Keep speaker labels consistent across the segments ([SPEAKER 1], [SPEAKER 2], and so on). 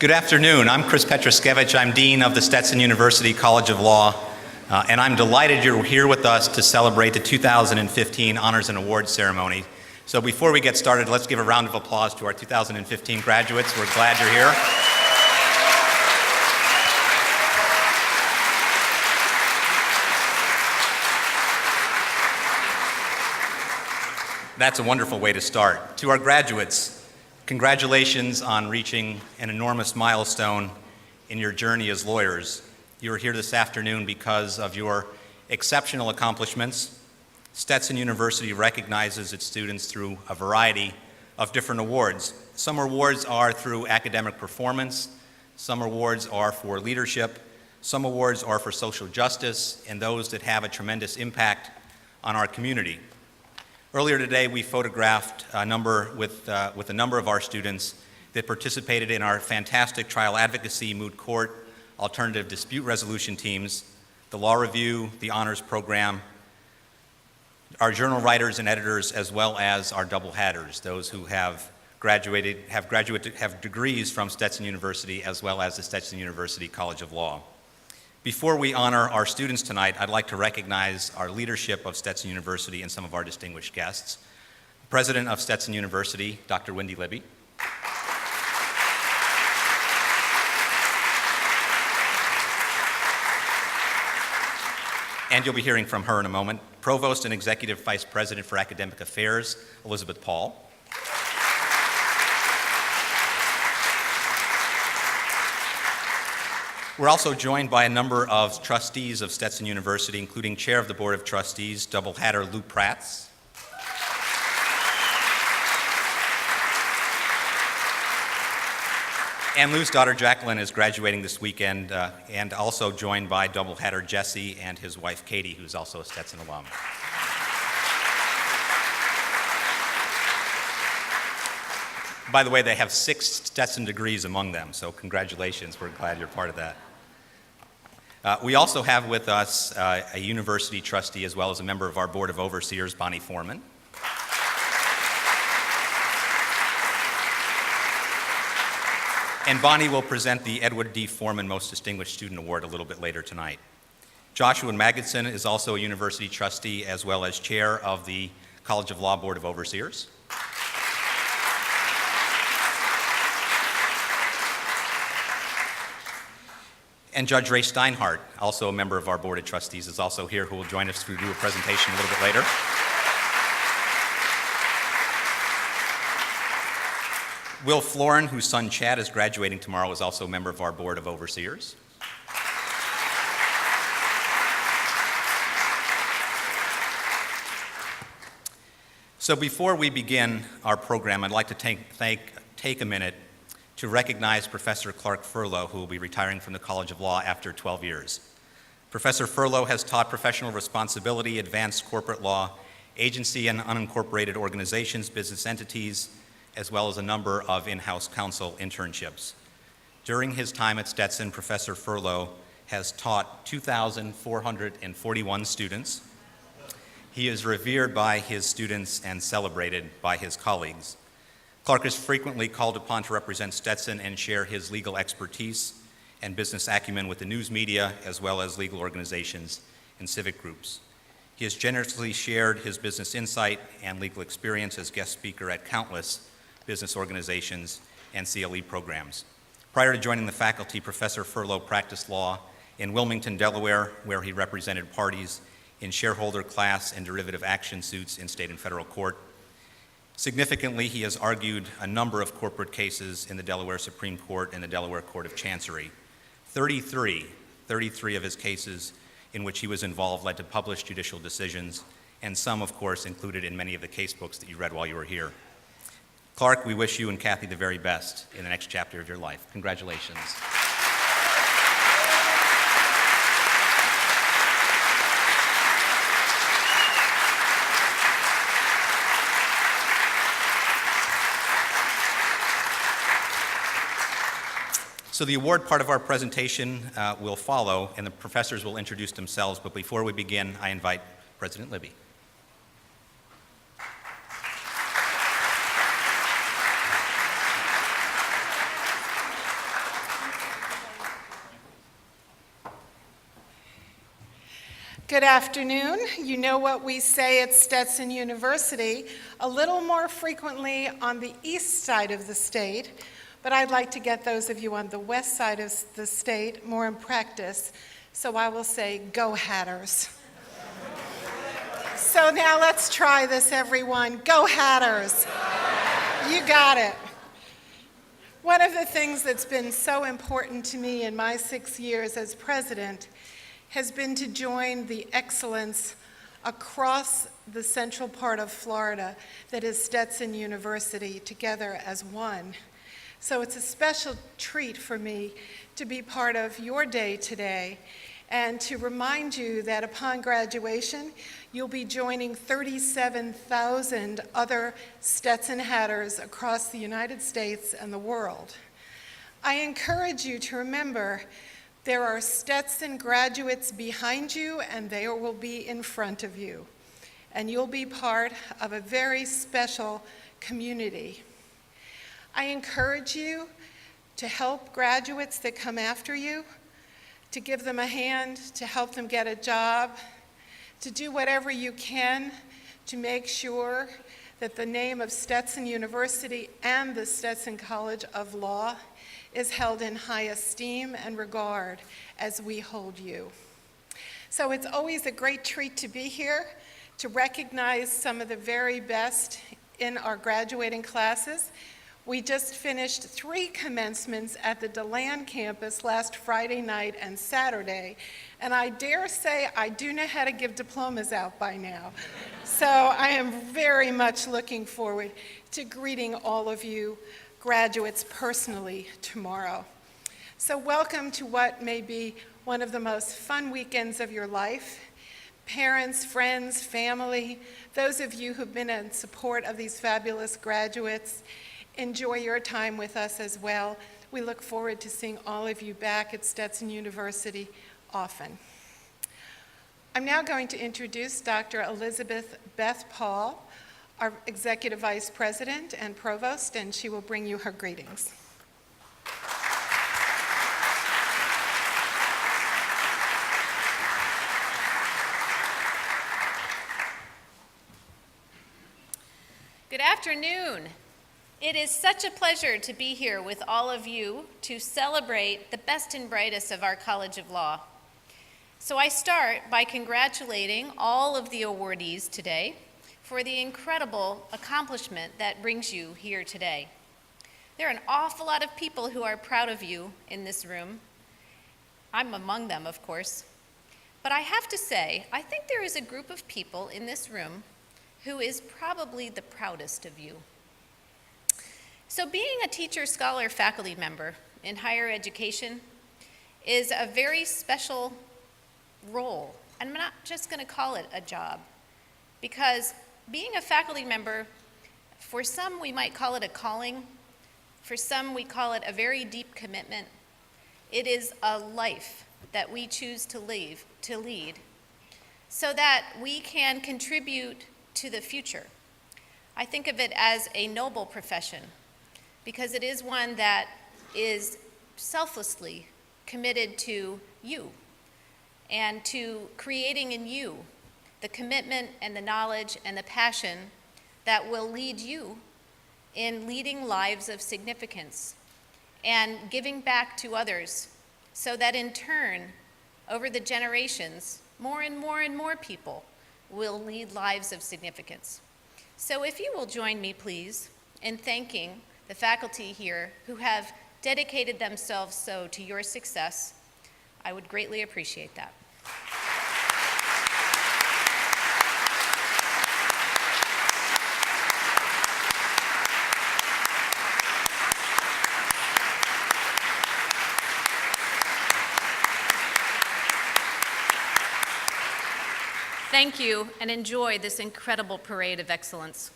[SPEAKER 1] Good afternoon. I'm Chris Petroskevich. I'm Dean of the Stetson University College of Law, and I'm delighted you're here with us to celebrate the 2015 Honors and Awards Ceremony. So before we get started, let's give a round of applause to our 2015 graduates. We're glad you're here. That's a wonderful way to start. To our graduates, congratulations on reaching an enormous milestone in your journey as lawyers. You are here this afternoon because of your exceptional accomplishments. Stetson University recognizes its students through a variety of different awards. Some awards are through academic performance, some awards are for leadership, some awards are for social justice, and those that have a tremendous impact on our community. Earlier today, we photographed with a number of our students that participated in our fantastic trial advocacy, moot court, alternative dispute resolution teams, the law review, the honors program, our journal writers and editors, as well as our double hatters, those who have degrees from Stetson University, as well as the Stetson University College of Law. Before we honor our students tonight, I'd like to recognize our leadership of Stetson University and some of our distinguished guests. President of Stetson University, Dr. Wendy Libby. And you'll be hearing from her in a moment. Provost and Executive Vice President for Academic Affairs, Elizabeth Paul. We're also joined by a number of trustees of Stetson University, including Chair of the Board of Trustees, double hatter Lou Prats. And Lou's daughter Jacqueline is graduating this weekend, and also joined by double hatter Jesse and his wife Katie, who's also a Stetson alum. By the way, they have 6 Stetson degrees among them, so congratulations. We're glad you're part of that. We also have with us a university trustee as well as a member of our Board of Overseers, Bonnie Foreman. And Bonnie will present the Edward D. Foreman Most Distinguished Student Award a little bit later tonight. Joshua Magidson is also a university trustee as well as chair of the College of Law Board of Overseers. And Judge Ray Steinhardt, also a member of our Board of Trustees, is also here, who will join us to do a presentation a little bit later. Will Florin, whose son Chad is graduating tomorrow, is also a member of our Board of Overseers. So before we begin our program, I'd like to take a minute to recognize Professor Clark Furlow, who will be retiring from the College of Law after 12 years. Professor Furlow has taught professional responsibility, advanced corporate law, agency and unincorporated organizations, business entities, as well as a number of in-house counsel internships. During his time at Stetson, Professor Furlow has taught 2,441 students. He is revered by his students and celebrated by his colleagues. Clark is frequently called upon to represent Stetson and share his legal expertise and business acumen with the news media, as well as legal organizations and civic groups. He has generously shared his business insight and legal experience as guest speaker at countless business organizations and CLE programs. Prior to joining the faculty, Professor Furlow practiced law in Wilmington, Delaware, where he represented parties in shareholder class and derivative action suits in state and federal court. Significantly, he has argued a number of corporate cases in the Delaware Supreme Court and the Delaware Court of Chancery. 33 of his cases in which he was involved led to published judicial decisions, and some, of course, included in many of the case books that you read while you were here. Clark, we wish you and Kathy the very best in the next chapter of your life. Congratulations. So the award part of our presentation will follow, and the professors will introduce themselves, but before we begin, I invite President Libby.
[SPEAKER 2] Good afternoon. You know what we say at Stetson University, a little more frequently on the east side of the state, but I'd like to get those of you on the west side of the state more in practice, so I will say, go Hatters. So now let's try this, everyone. Go Hatters. You got it. One of the things that's been so important to me in my 6 years as president has been to join the excellence across the central part of Florida that is Stetson University together as one. So it's a special treat for me to be part of your day today and to remind you that upon graduation, you'll be joining 37,000 other Stetson Hatters across the United States and the world. I encourage you to remember there are Stetson graduates behind you, and they will be in front of you. And you'll be part of a very special community. I encourage you to help graduates that come after you, to give them a hand, to help them get a job, to do whatever you can to make sure that the name of Stetson University and the Stetson College of Law is held in high esteem and regard as we hold you. So it's always a great treat to be here to recognize some of the very best in our graduating classes. We just finished 3 commencements at the DeLand campus last Friday night and Saturday, and I dare say I do know how to give diplomas out by now. So I am very much looking forward to greeting all of you graduates personally tomorrow. So welcome to what may be one of the most fun weekends of your life. Parents, friends, family, those of you who've been in support of these fabulous graduates, enjoy your time with us as well. We look forward to seeing all of you back at Stetson University often. I'm now going to introduce Dr. Elizabeth Beth Paul, our Executive Vice President and Provost, and she will bring you her greetings.
[SPEAKER 3] Good afternoon. It is such a pleasure to be here with all of you to celebrate the best and brightest of our College of Law. So I start by congratulating all of the awardees today for the incredible accomplishment that brings you here today. There are an awful lot of people who are proud of you in this room. I'm among them, of course. But I have to say, I think there is a group of people in this room who is probably the proudest of you. So being a teacher, scholar, faculty member in higher education is a very special role. And I'm not just going to call it a job, because being a faculty member, for some we might call it a calling, for some we call it a very deep commitment. It is a life that we choose to lead, so that we can contribute to the future. I think of it as a noble profession, because it is one that is selflessly committed to you and to creating in you the commitment and the knowledge and the passion that will lead you in leading lives of significance and giving back to others, so that in turn, over the generations, more and more and more people will lead lives of significance. So if you will join me, please, in thanking the faculty here who have dedicated themselves so to your success, I would greatly appreciate that. Thank you, and enjoy this incredible parade of excellence.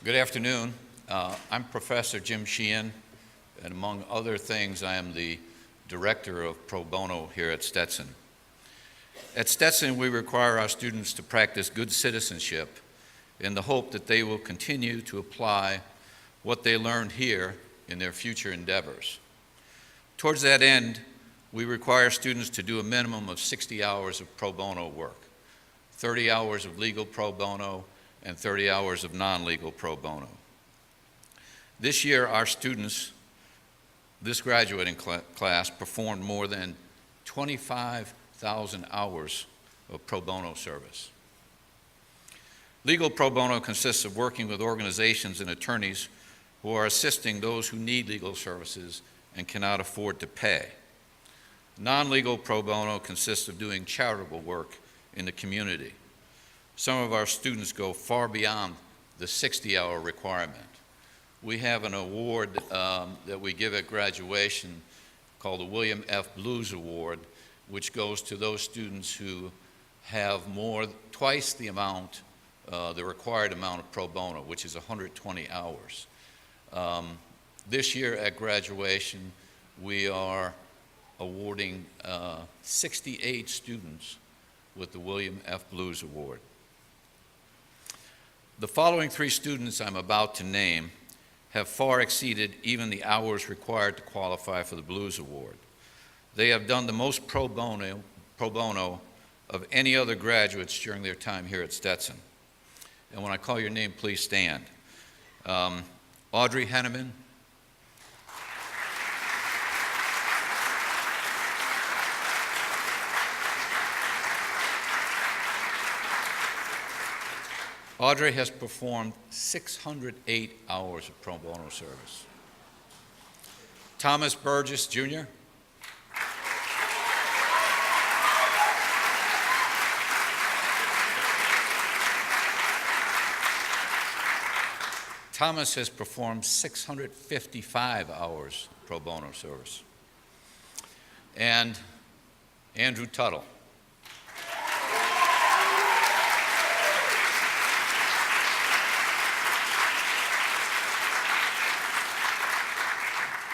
[SPEAKER 4] Good afternoon. I'm Professor Jim Sheehan, and among other things, I am the Director of Pro Bono here at Stetson. At Stetson, we require our students to practice good citizenship in the hope that they will continue to apply what they learned here in their future endeavors. Towards that end, we require students to do a minimum of 60 hours of pro bono work, 30 hours of legal pro bono, and 30 hours of non-legal pro bono. This year, our students, this graduating class, performed more than 25,000 hours of pro bono service. Legal pro bono consists of working with organizations and attorneys who are assisting those who need legal services and cannot afford to pay. Non-legal pro bono consists of doing charitable work in the community. Some of our students go far beyond the 60-hour requirement. We have an award that we give at graduation called the William F. Blues Award, which goes to those students who have twice the amount, the required amount of pro bono, which is 120 hours. This year at graduation, we are awarding 68 students with the William F. Blues Award. The following 3 students I'm about to name have far exceeded even the hours required to qualify for the Blues Award. They have done the most pro bono of any other graduates during their time here at Stetson. And when I call your name, please stand. Audrey Henneman, Audrey has performed 608 hours of pro bono service. Thomas Burgess, Jr. Thomas has performed 655 hours pro bono service. And Andrew Tuttle.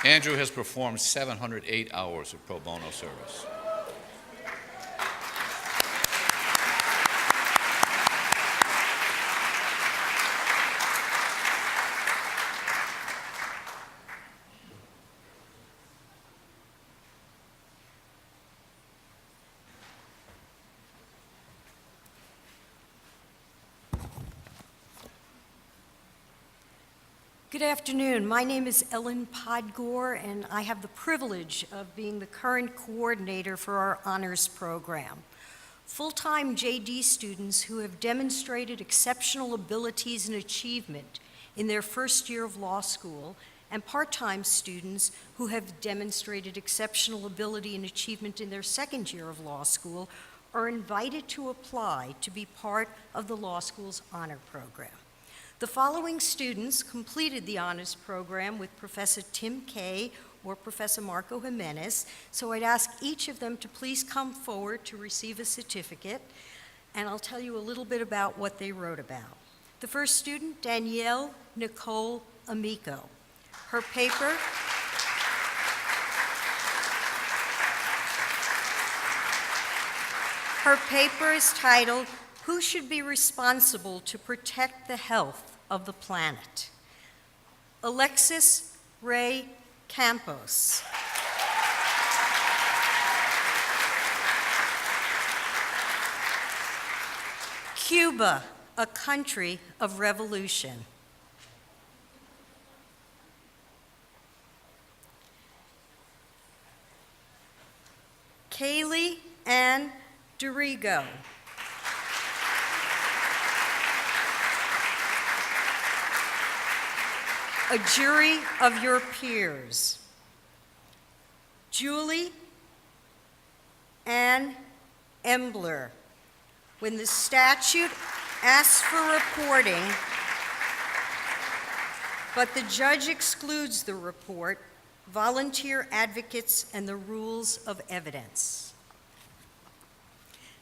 [SPEAKER 4] Andrew has performed 708 hours of pro bono service.
[SPEAKER 5] Good afternoon. My name is Ellen Podgore, and I have the privilege of being the current coordinator for our honors program. Full-time JD students who have demonstrated exceptional abilities and achievement in their first year of law school, and part-time students who have demonstrated exceptional ability and achievement in their second year of law school are invited to apply to be part of the law school's honor program. The following students completed the honors program with Professor Tim Kay or Professor Marco Jimenez, so I'd ask each of them to please come forward to receive a certificate, and I'll tell you a little bit about what they wrote about. The first student, Danielle Nicole Amico. Her paper is titled, "Who Should Be Responsible to Protect the Health of the Planet?" Alexis Ray Campos. Cuba, a Country of Revolution. Kaylee Ann Dorigo. A Jury of Your Peers. Julie Ann Embler. When the statute asks for reporting, but the judge excludes the report, volunteer advocates and the rules of evidence.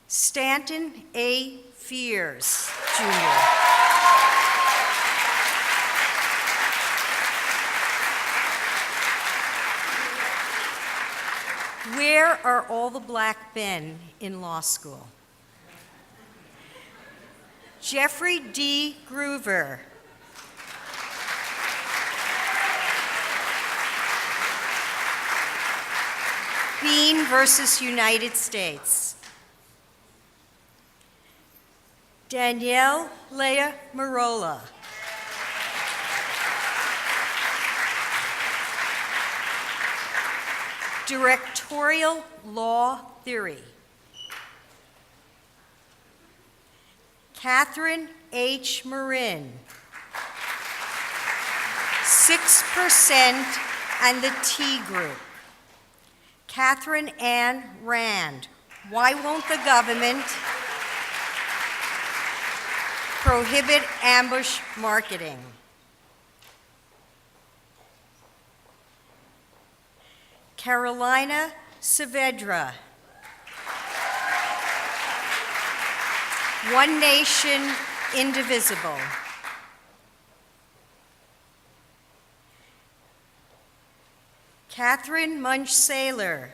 [SPEAKER 5] Stanton A. Fears, Jr. Where are all the black men in law school? Jeffrey D. Groover. Bean versus United States. Danielle Leah Marola. Directorial Law Theory. Catherine H. Marin. 6% and the T Group. Catherine Ann Rand. Why won't the government prohibit ambush marketing? Carolina Saavedra. One Nation, Indivisible. Catherine Munch-Saylor.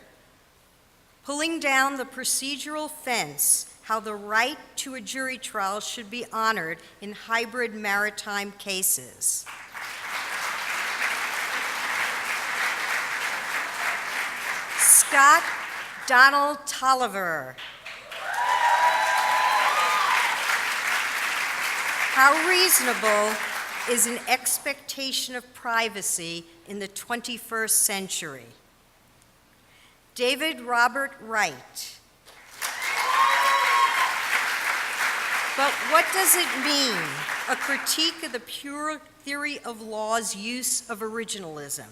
[SPEAKER 5] Pulling down the procedural fence, how the right to a jury trial should be honored in hybrid maritime cases. Scott Donald Tolliver. How reasonable is an expectation of privacy in the 21st century? David Robert Wright. But what does it mean? A critique of the pure theory of law's use of originalism.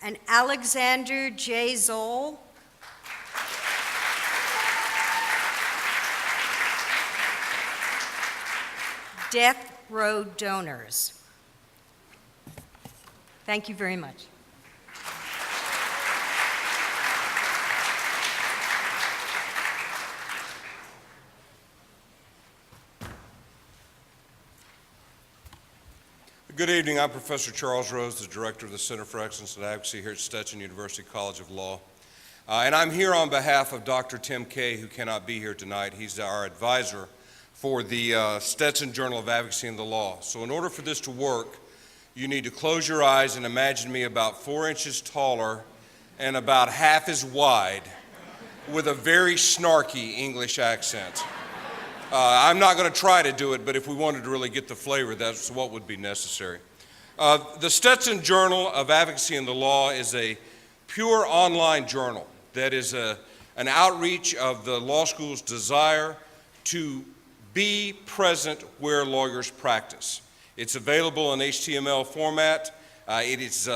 [SPEAKER 5] And Alexander J. Zoll. Death row donors. Thank you very much.
[SPEAKER 6] Good evening. I'm Professor Charles Rose, the Director of the Center for Excellence in Advocacy here at Stetson University College of Law. And I'm here on behalf of Dr. Tim Kaye, who cannot be here tonight. He's our advisor for the Stetson Journal of Advocacy and the Law. So in order for this to work, you need to close your eyes and imagine me about 4 inches taller and about half as wide with a very snarky English accent. I'm not going to try to do it, but if we wanted to really get the flavor, that's what would be necessary. The Stetson Journal of Advocacy and the Law is a pure online journal that is an outreach of the law school's desire to be present where lawyers practice. It's available in HTML format. It is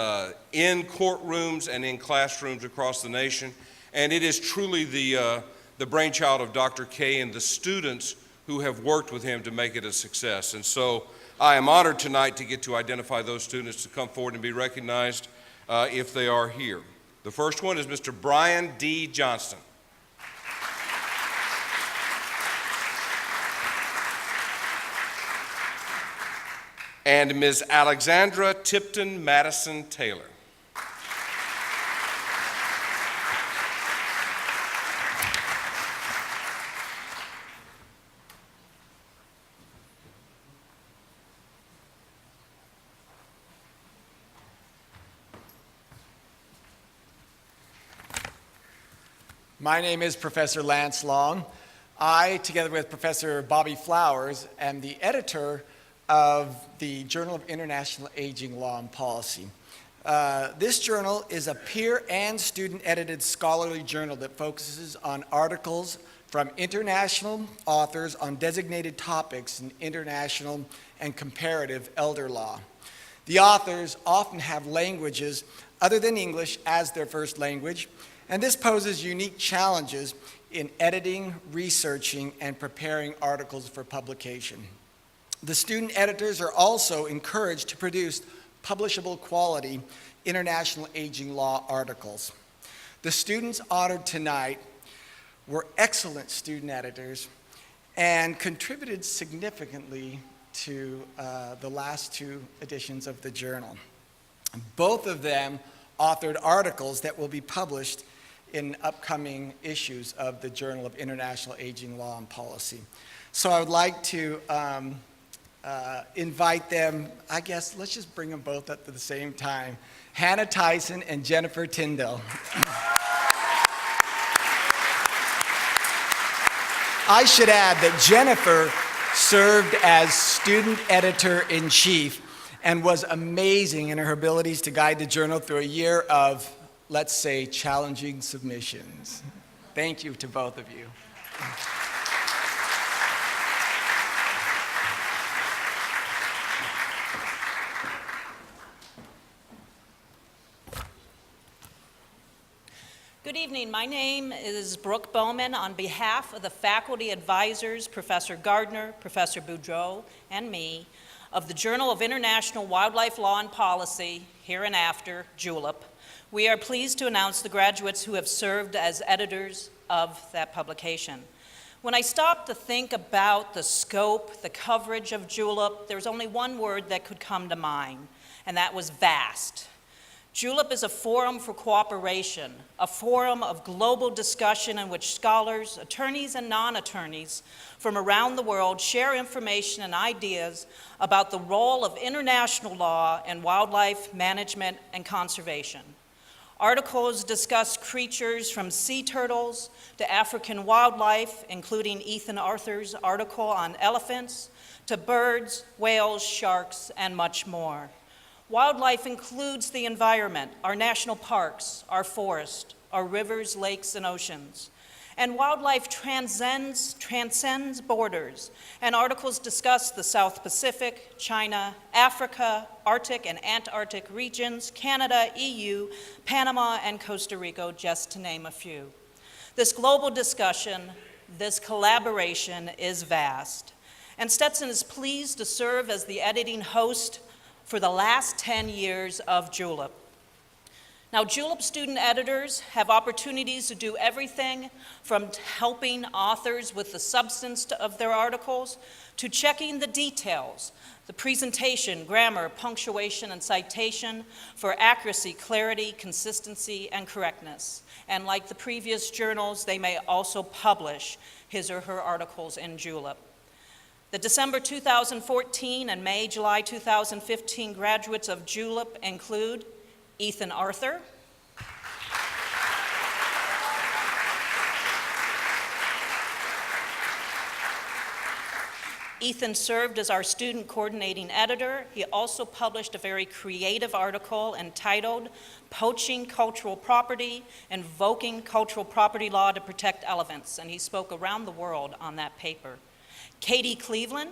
[SPEAKER 6] in courtrooms and in classrooms across the nation, and it is truly the brainchild of Dr. Kaye and the students who have worked with him to make it a success. And so I am honored tonight to get to identify those students to come forward and be recognized if they are here. The first one is Mr. Brian D. Johnston. And Ms. Alexandra Tipton Madison Taylor.
[SPEAKER 7] My name is Professor Lance Long. I, together with Professor Bobby Flowers, am the editor of the Journal of International Aging Law and Policy. This journal is a peer and student-edited scholarly journal that focuses on articles from international authors on designated topics in international and comparative elder law. The authors often have languages other than English as their first language, and this poses unique challenges in editing, researching, and preparing articles for publication. The student editors are also encouraged to produce publishable quality international aging law articles. The students honored tonight were excellent student editors and contributed significantly to the last 2 editions of the journal. Both of them authored articles that will be published in upcoming issues of the Journal of International Aging Law and Policy. So I would like to invite them, I guess, let's just bring them both up at the same time. Hannah Tyson and Jennifer Tyndall. I should add that Jennifer served as student editor-in-chief and was amazing in her abilities to guide the journal through a year of, let's say, challenging submissions. Thank you to both of you.
[SPEAKER 8] Good evening. My name is Brooke Bowman. On behalf of the faculty advisors, Professor Gardner, Professor Boudreau, and me, of the Journal of International Wildlife Law and Policy, hereinafter, JULIP, we are pleased to announce the graduates who have served as editors of that publication. When I stopped to think about the scope, the coverage of JULIP, there was only one word that could come to mind, and that was vast. JULIP is a forum for cooperation, a forum of global discussion in which scholars, attorneys, and non-attorneys from around the world share information and ideas about the role of international law in wildlife management and conservation. Articles discuss creatures from sea turtles to African wildlife, including Ethan Arthur's article on elephants, to birds, whales, sharks, and much more. Wildlife includes the environment, our national parks, our forests, our rivers, lakes, and oceans. And wildlife transcends borders, and articles discuss the South Pacific, China, Africa, Arctic and Antarctic regions, Canada, EU, Panama, and Costa Rica, just to name a few. This global discussion, this collaboration is vast, and Stetson is pleased to serve as the editing host for the last 10 years of JULIP. Now, JULIP student editors have opportunities to do everything from helping authors with the substance of their articles to checking the details, the presentation, grammar, punctuation, and citation for accuracy, clarity, consistency, and correctness. And like the previous journals, they may also publish his or her articles in JULIP. The December 2014 and May-July 2015 graduates of JULIP include Ethan Arthur, Ethan served as our student coordinating editor. He also published a very creative article entitled Poaching Cultural Property, Invoking Cultural Property Law to Protect Elephants, and he spoke around the world on that paper. Katie Cleveland,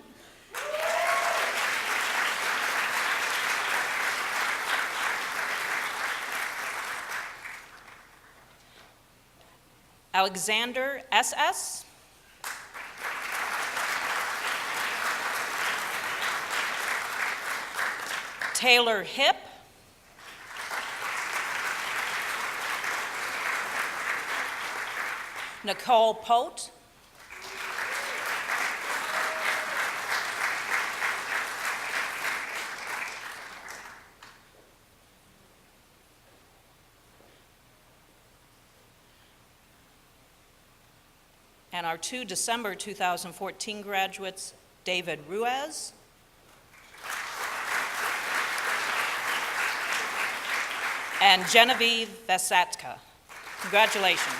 [SPEAKER 8] Alexander S.S., Taylor Hipp, Nicole Pote, and our two December 2014 graduates, David Ruiz and Genevieve Vesatka. Congratulations.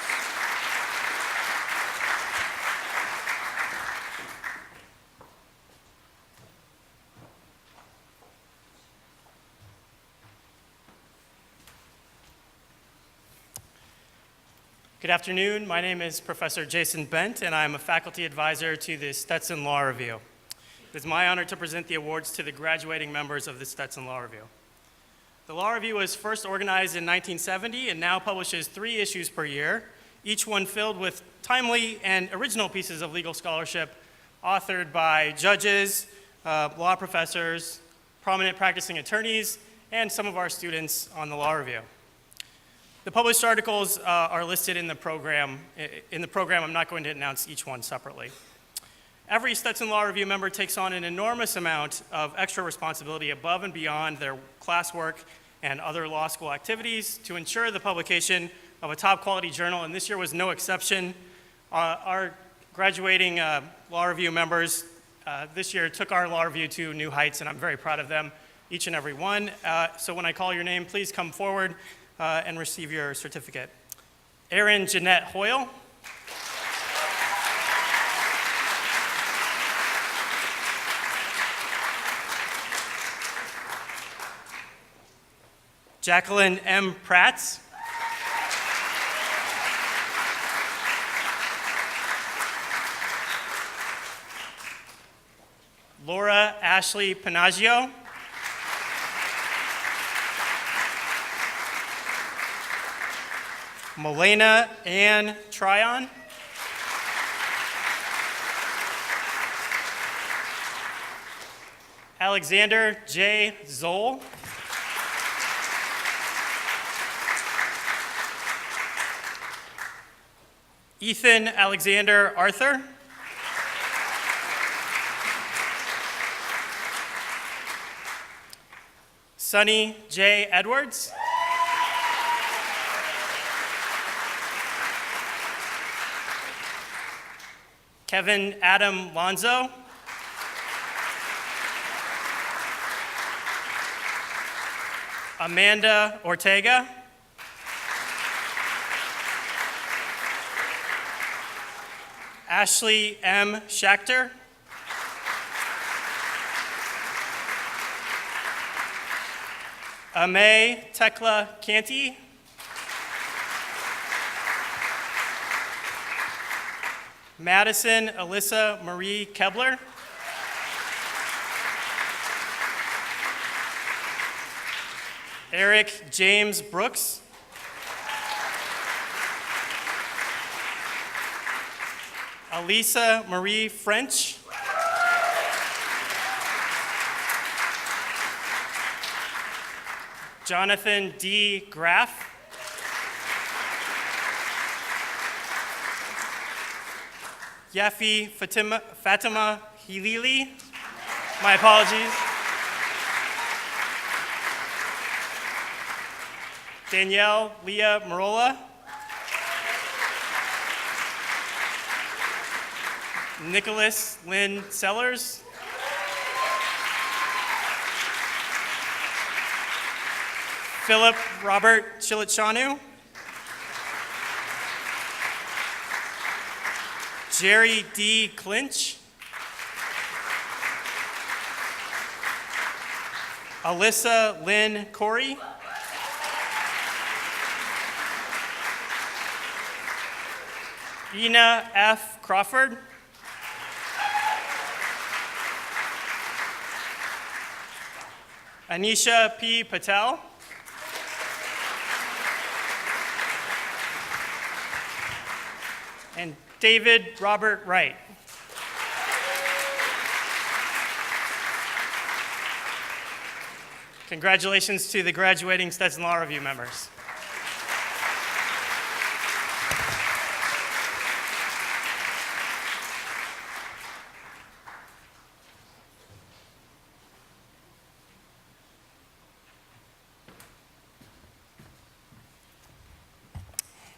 [SPEAKER 9] Good afternoon. My name is Professor Jason Bent, and I'm a faculty advisor to the Stetson Law Review. It is my honor to present the awards to the graduating members of the Stetson Law Review. The Law Review was first organized in 1970 and now publishes 3 issues per year, each one filled with timely and original pieces of legal scholarship authored by judges, law professors, prominent practicing attorneys, and some of our students on the Law Review. The published articles are listed in the program. I'm not going to announce each one separately. Every Stetson Law Review member takes on an enormous amount of extra responsibility above and beyond their classwork and other law school activities to ensure the publication of a top quality journal, and this year was no exception. Our graduating Law Review members this year took our Law Review to new heights, and I'm very proud of them, each and every one. So when I call your name, please come forward and receive your certificate. Erin Jeanette Hoyle. Jacqueline M. Prats. Laura Ashley Panaggio. Melena Ann Tryon. Alexander J. Zoll. Ethan Alexander Arthur. Sonny J. Edwards. Kevin Adam Lonzo. Amanda Ortega. Ashley M. Schachter. Amay Tekla Canty. Madison Alyssa Marie Kebler. Eric James Brooks. Elisa Marie French. Jonathan D. Graff. Yafi Fatima Hilili. My apologies. Danielle Leah Marola. Nicholas Lynn Sellers. Philip Robert Chilichanu. Jerry D. Clinch. Alyssa Lynn Corey. Ina F. Crawford. Anisha P. Patel. And David Robert Wright. Congratulations to the graduating Stetson Law Review members.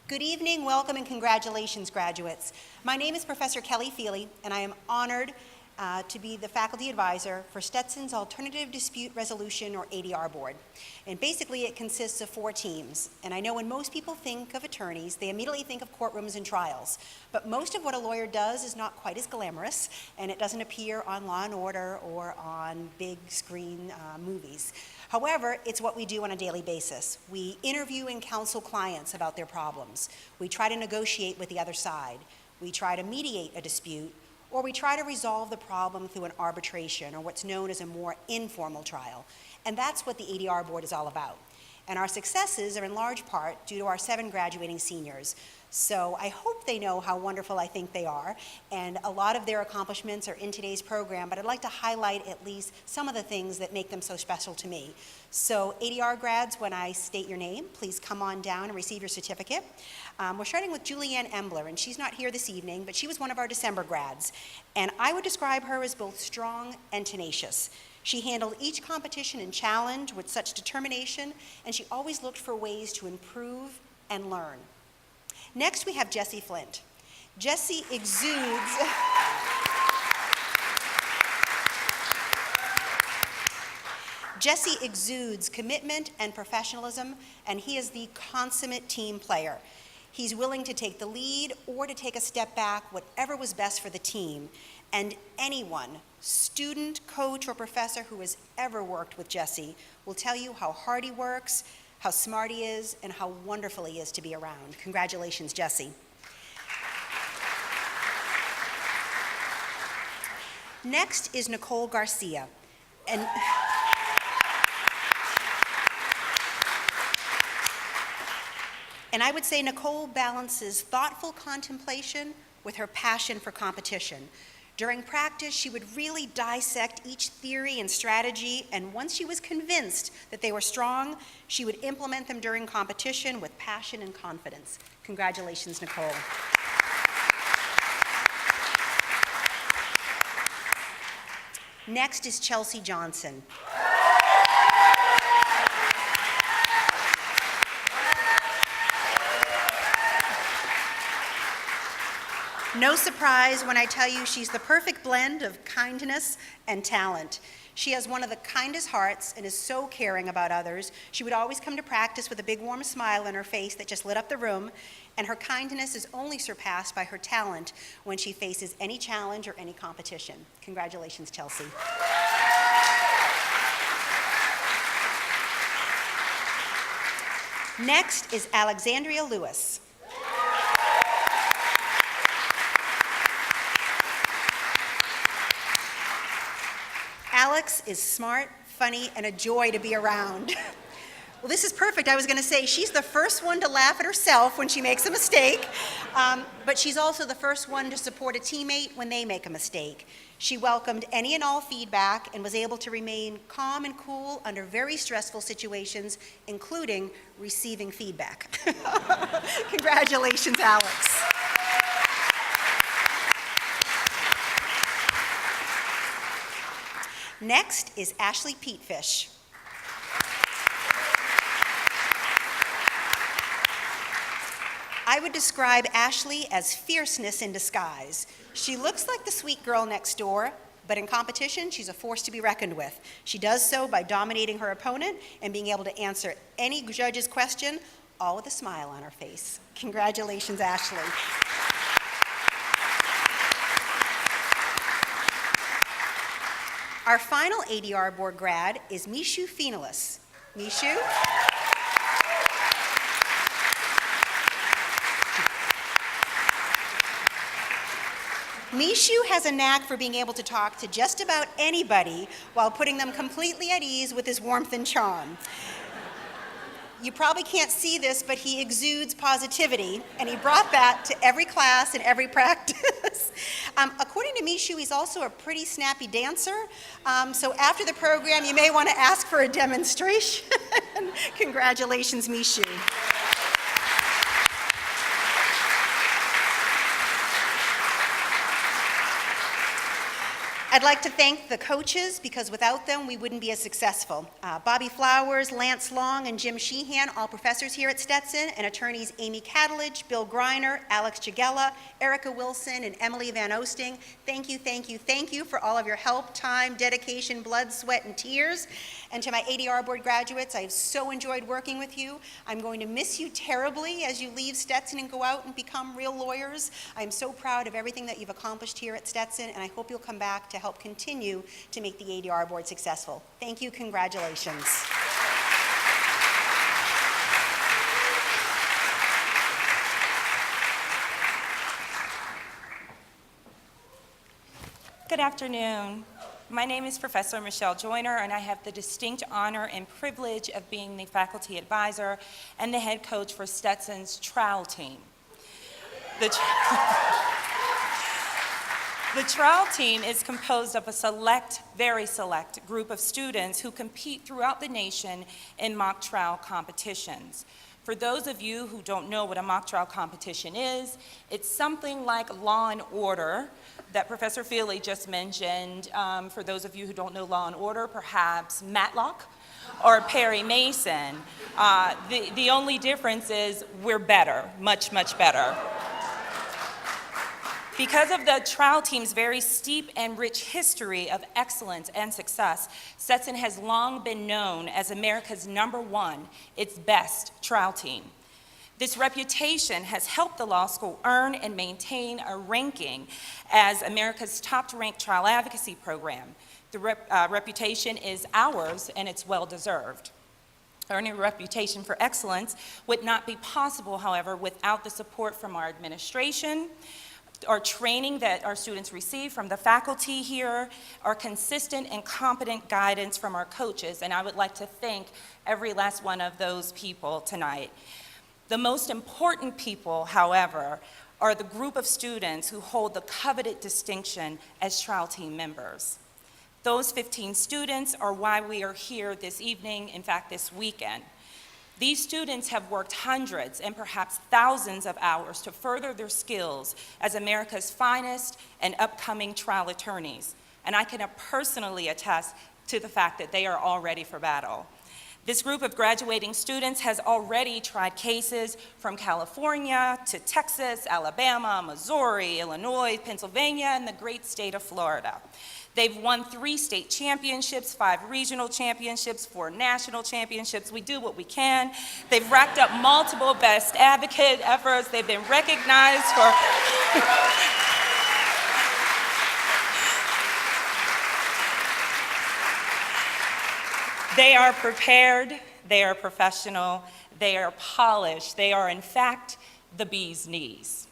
[SPEAKER 10] Good evening, welcome, and congratulations, graduates. My name is Professor Kelly Feely, and I am honored to be the faculty advisor for Stetson's Alternative Dispute Resolution, or ADR Board. And basically, it consists of 4 teams. And I know when most people think of attorneys, they immediately think of courtrooms and trials. But most of what a lawyer does is not quite as glamorous, and it doesn't appear on Law & Order or on big screen movies. However, it's what we do on a daily basis. We interview and counsel clients about their problems. We try to negotiate with the other side. We try to mediate a dispute, or we try to resolve the problem through an arbitration, or what's known as a more informal trial. And that's what the ADR Board is all about. And our successes are in large part due to our 7 graduating seniors. So I hope they know how wonderful I think they are, and a lot of their accomplishments are in today's program, but I'd like to highlight at least some of the things that make them so special to me. So ADR grads, when I state your name, please come on down and receive your certificate. We're starting with Julianne Embler, and she's not here this evening, but she was one of our December grads. And I would describe her as both strong and tenacious. She handled each competition and challenge with such determination, and she always looked for ways to improve and learn. Next, we have Jessie Flint. Jessie exudes Jessie exudes commitment and professionalism, and he is the consummate team player. He's willing to take the lead or to take a step back, whatever was best for the team. And anyone, student, coach, or professor who has ever worked with Jessie will tell you how hard he works, how smart he is, and how wonderful he is to be around. Congratulations, Jessie. Next is Nicole Garcia. And I would say Nicole balances thoughtful contemplation with her passion for competition. During practice, she would really dissect each theory and strategy, and once she was convinced that they were strong, she would implement them during competition with passion and confidence. Congratulations, Nicole. Next is Chelsea Johnson. No surprise when I tell you she's the perfect blend of kindness and talent. She has one of the kindest hearts and is so caring about others. She would always come to practice with a big warm smile on her face that just lit up the room, and her kindness is only surpassed by her talent when she faces any challenge or any competition. Congratulations, Chelsea. Next is Alexandria Lewis. Alex is smart, funny, and a joy to be around. Well, this is perfect. I was going to say she's the first one to laugh at herself when she makes a mistake, but she's also the first one to support a teammate when they make a mistake. She welcomed any and all feedback and was able to remain calm and cool under very stressful situations, including receiving feedback. Congratulations, Alex. Next is Ashley Peatfish. I would describe Ashley as fierceness in disguise. She looks like the sweet girl next door, but in competition, she's a force to be reckoned with. She does so by dominating her opponent and being able to answer any judge's question, all with a smile on her face. Congratulations, Ashley. Our final ADR board grad is Mishu Finalis. Mishu? Mishu has a knack for being able to talk to just about anybody while putting them completely at ease with his warmth and charm. You probably can't see this, but he exudes positivity, and he brought that to every class and every practice. According to Mishu, he's also a pretty snappy dancer, so after the program, you may want to ask for a demonstration. Congratulations, Mishu. I'd like to thank the coaches, because without them, we wouldn't be as successful. Bobby Flowers, Lance Long, and Jim Sheehan, all professors here at Stetson, and attorneys Amy Catalidge, Bill Greiner, Alex Jagella, Erica Wilson, and Emily Van Oosting. Thank you, thank you, thank you for all of your help, time, dedication, blood, sweat, and tears. And to my ADR board graduates, I've so enjoyed working with you. I'm going to miss you terribly as you leave Stetson and go out and become real lawyers. I'm so proud of everything that you've accomplished here at Stetson, and I hope you'll come back to help continue to make the ADR board successful. Thank you, congratulations.
[SPEAKER 11] Good afternoon. My name is Professor Michelle Joyner, and I have the distinct honor and privilege of being the faculty advisor and the head coach for Stetson's trial team. The trial team is composed of a select, very select group of students who compete throughout the nation in mock trial competitions. For those of you who don't know what a mock trial competition is, it's something like Law and Order that Professor Feely just mentioned. For those of you who don't know Law and Order, perhaps Matlock. or Perry Mason. The only difference is we're better, much, much better. Because of the trial team's very steep and rich history of excellence and success, Stetson has long been known as America's #1, its best trial team. This reputation has helped the law school earn and maintain a ranking as America's top-ranked trial advocacy program. The reputation is ours, and it's well-deserved. Earning a reputation for excellence would not be possible, however, without the support from our administration, our training that our students receive from the faculty here, our consistent and competent guidance from our coaches, and I would like to thank every last one of those people tonight. The most important people, however, are the group of students who hold the coveted distinction as trial team members. Those 15 students are why we are here this evening, in fact, this weekend. These students have worked hundreds and perhaps thousands of hours to further their skills as America's finest and upcoming trial attorneys, and I can personally attest to the fact that they are all ready for battle. This group of graduating students has already tried cases from California to Texas, Alabama, Missouri, Illinois, Pennsylvania, and the great state of Florida. They've won 3 state championships, 5 regional championships, 4 national championships. We do what we can. They've racked up multiple best advocate efforts. They've been recognized for They are prepared, they are professional, they are polished, they are in fact the bee's knees.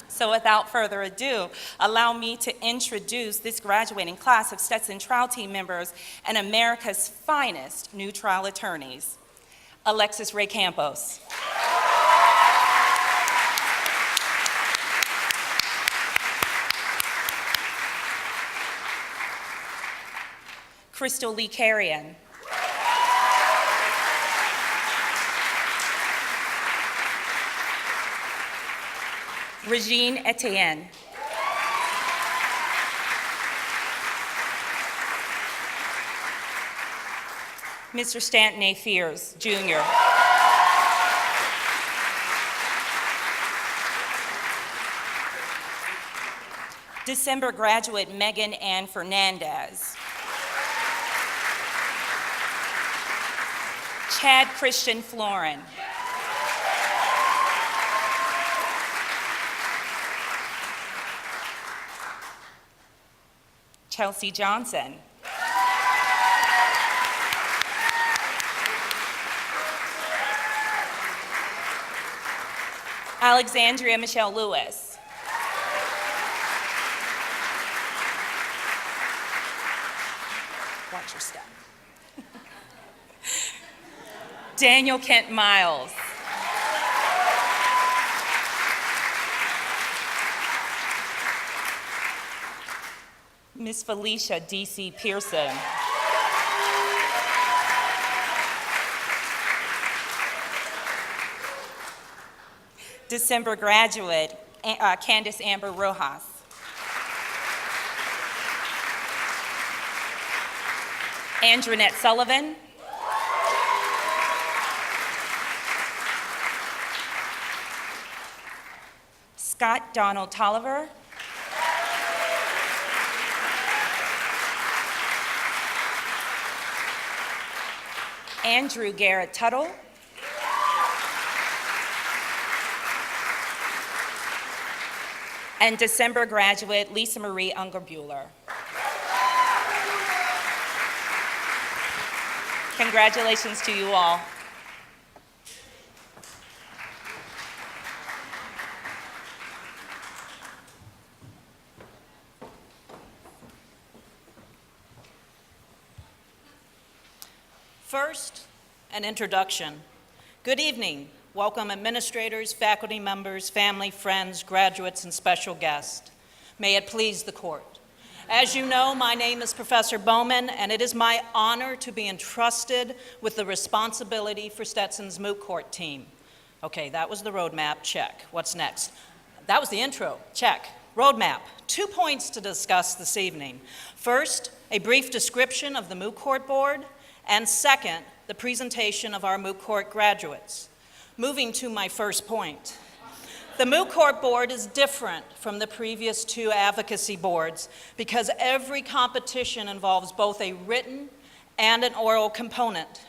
[SPEAKER 11] So without further ado, allow me to introduce this graduating class of Stetson trial team members and America's finest new trial attorneys. Alexis Ray Campos. Crystal Lee Carrion. Regine Etienne. Mr. Stanton A. Fears, Jr. December graduate Megan Ann Fernandez. Chad Christian Florin. Chelsea Johnson. Alexandria Michelle Lewis. Watch your step. Daniel Kent Miles. Miss Felicia D.C. Pearson. December graduate, Candace Amber Rojas. Andronette Sullivan. Scott Donald Tolliver. Andrew Garrett Tuttle. And December graduate, Lisa Marie Ungerbuehler. Congratulations to you all.
[SPEAKER 8] First, an introduction. Good evening. Welcome administrators, faculty members, family, friends, graduates, and special guests. May it please the court. As you know, my name is Professor Bowman, and it is my honor to be entrusted with the responsibility for Stetson's moot court team. Okay, that was the roadmap, check. What's next? That was the intro, check. Roadmap, 2 points to discuss this evening. First, a brief description of the moot court board, And second, the presentation of our Moot Court graduates. Moving to my first point. The Moot Court Board is different from the previous two advocacy boards because every competition involves both a written and an oral component.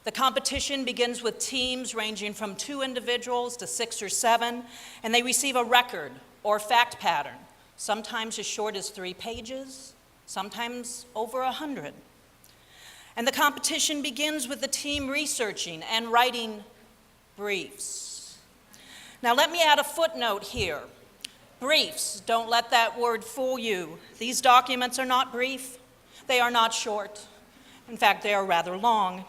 [SPEAKER 8] The competition begins with teams ranging from 2 individuals to 6 or 7, and they receive a record or fact pattern, sometimes as short as 3 pages, sometimes over 100. And the competition begins with the team researching and writing briefs. Now let me add a footnote here. Briefs, don't let that word fool you. These documents are not brief, they are not short. In fact, they are rather long.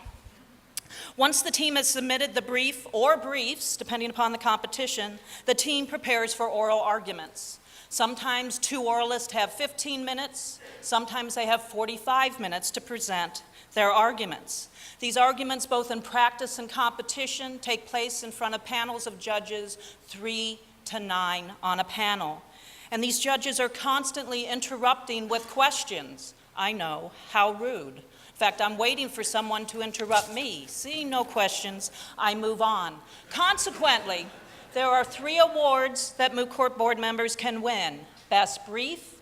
[SPEAKER 8] Once the team has submitted the brief or briefs, depending upon the competition, the team prepares for oral arguments. Sometimes 2 oralists have 15 minutes, sometimes they have 45 minutes to present their arguments. These arguments, both in practice and competition, take place in front of panels of judges, 3 to 9 on a panel. And these judges are constantly interrupting with questions. I know, how rude. In fact, I'm waiting for someone to interrupt me. Seeing no questions, I move on. Consequently, there are 3 awards that Moot Court Board members can win: Best Brief,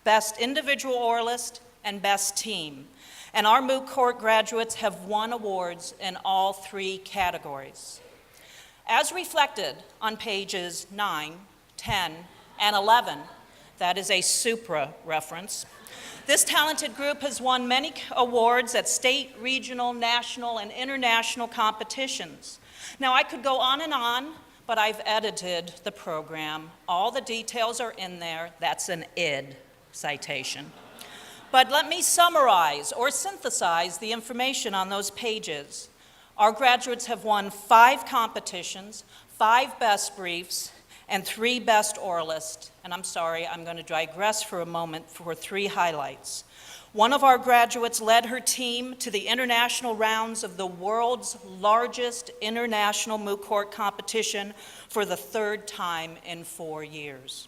[SPEAKER 8] Best Individual Oralist, and Best Team. And our Moot Court graduates have won awards in all 3 categories. As reflected on pages 9, 10, and 11, that is a Supra reference, this talented group has won many awards at state, regional, national, and international competitions. Now, I could go on, but I've edited the program. All the details are in there. That's an id citation. But let me summarize or synthesize the information on those pages. Our graduates have won 5 competitions, 5 best briefs, and 3 best oralists. And I'm sorry, I'm going to digress for a moment for 3 highlights. One of our graduates led her team to the international rounds of the world's largest international moot court competition for the 3rd time in 4 years.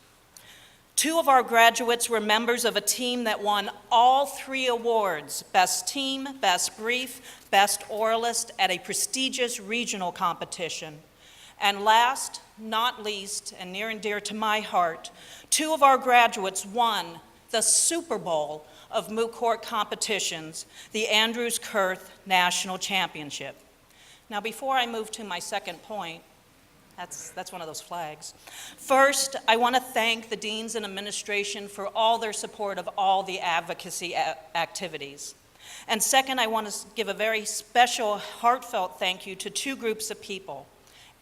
[SPEAKER 8] 2 of our graduates were members of a team that won all 3 awards: Best Team, Best Brief, Best Oralist at a prestigious regional competition. And last, not least, and near and dear to my heart, 2 of our graduates won the Super Bowl of moot court competitions, the Andrews Kurth National Championship. Now, before I move to my second point, that's one of those flags. First, I want to thank the deans and administration for all their support of all the advocacy activities. And second, I want to give a very special, heartfelt thank you to 2 groups of people.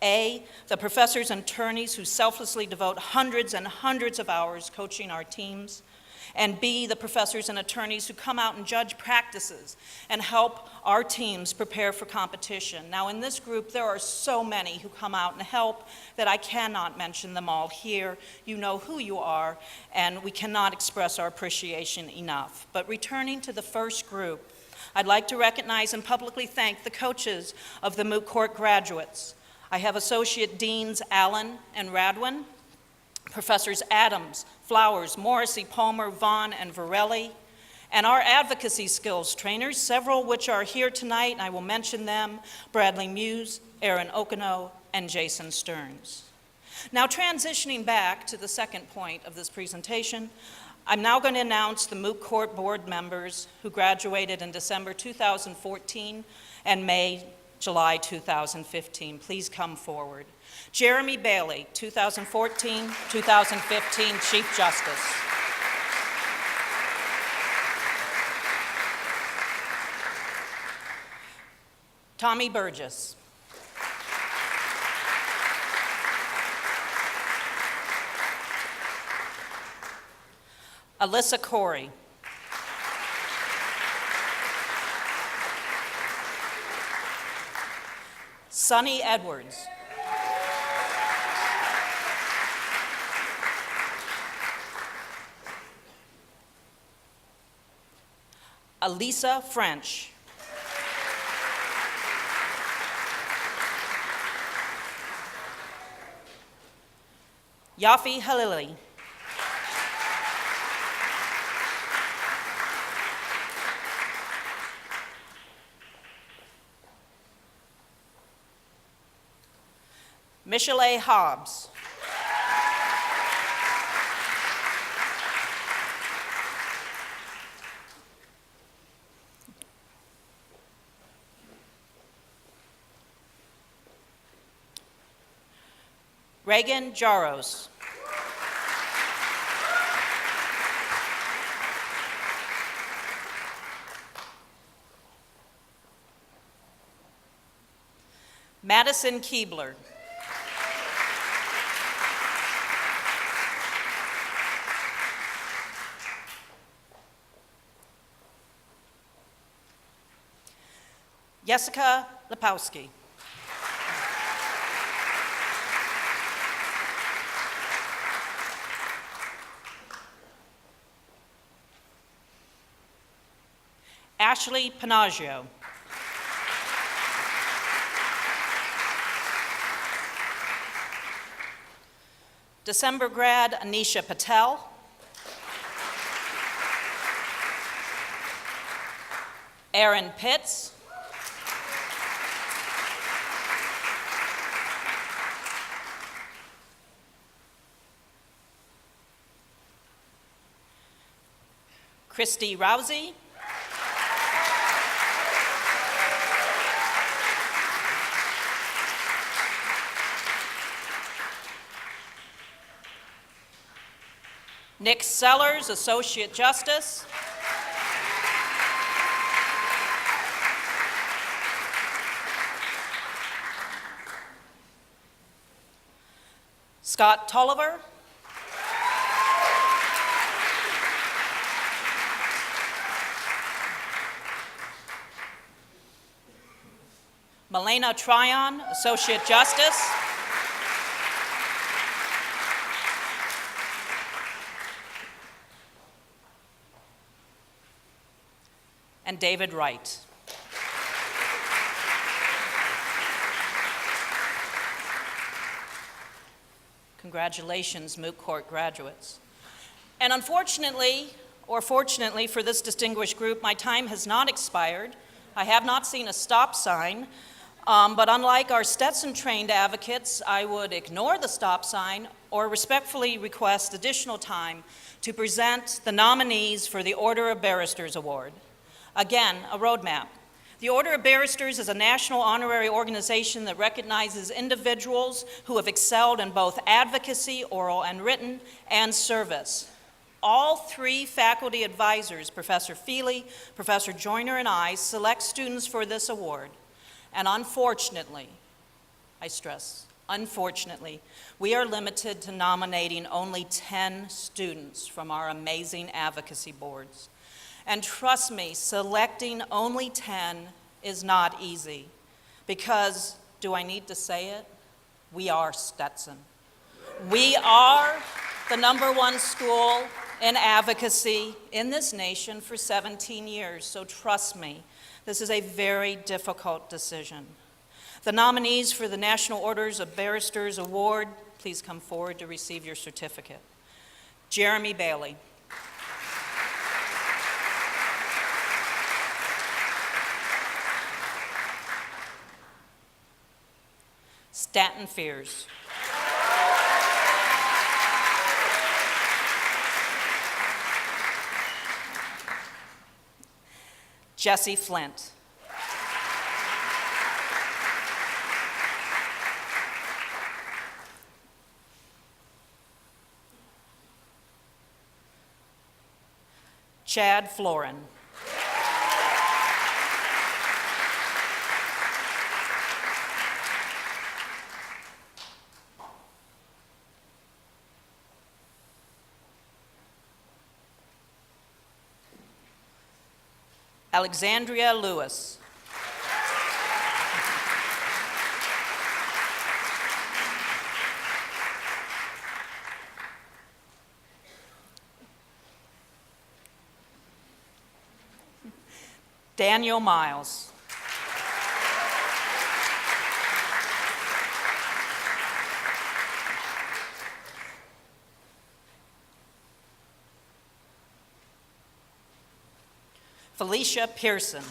[SPEAKER 8] A, the professors and attorneys who selflessly devote hundreds and hundreds of hours coaching our teams. And B, the professors and attorneys who come out and judge practices and help our teams prepare for competition. Now, in this group, there are so many who come out and help that I cannot mention them all here. You know who you are, and we cannot express our appreciation enough. But returning to the first group, I'd like to recognize and publicly thank the coaches of the Moot Court graduates. I have Associate Deans Allen and Radwin, Professors Adams, Flowers, Morrissey, Palmer, Vaughn, and Varelli, and our advocacy skills trainers, several which are here tonight, and I will mention them: Bradley Muse, Aaron Okino, and Jason Stearns. Now, transitioning back to the second point of this presentation, I'm now going to announce the Moot Court Board members who graduated in December 2014 and July 2015. Please come forward. Jeremy Bailey, 2014-2015 Chief Justice. Tommy Burgess. Alyssa Corey. Sonny Edwards. Elisa French. Yafi Halili. Michelet Hobbs. Reagan Jaros. Madison Keebler. Jessica Lepowski. Ashley Panaggio. December grad Anisha Patel. Aaron Pitts. Christy Rousey. Nick Sellers, Associate Justice. Scott Tolliver. Melena Tryon, Associate Justice. And David Wright. Congratulations, Moot Court graduates. And unfortunately, or fortunately for this distinguished group, my time has not expired. I have not seen a stop sign, but unlike our Stetson-trained advocates, I would ignore the stop sign or respectfully request additional time to present the nominees for the Order of Barristers Award. Again, a roadmap. The Order of Barristers is a national honorary organization that recognizes individuals who have excelled in both advocacy, oral and written, and service. All three faculty advisors, Professor Feely, Professor Joyner, and I, select students for this award. And unfortunately, I stress, unfortunately, we are limited to nominating only 10 students from our amazing advocacy boards. And trust me, selecting only 10 is not easy because, do I need to say it? We are Stetson. We are the #1 school in advocacy in this nation for 17 years, so trust me, this is a very difficult decision. The nominees for the National Orders of Barristers Award, please come forward to receive your certificate. Jeremy Bailey. Stanton Fears. Jesse Flint. Chad Florin. Alexandria Lewis. Daniel Miles. Felicia Pearson.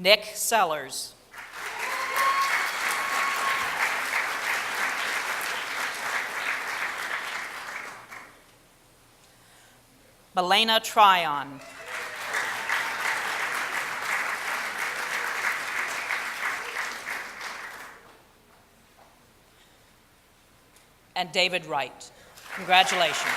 [SPEAKER 8] Nick Sellers. Melena Tryon. And David Wright. Congratulations.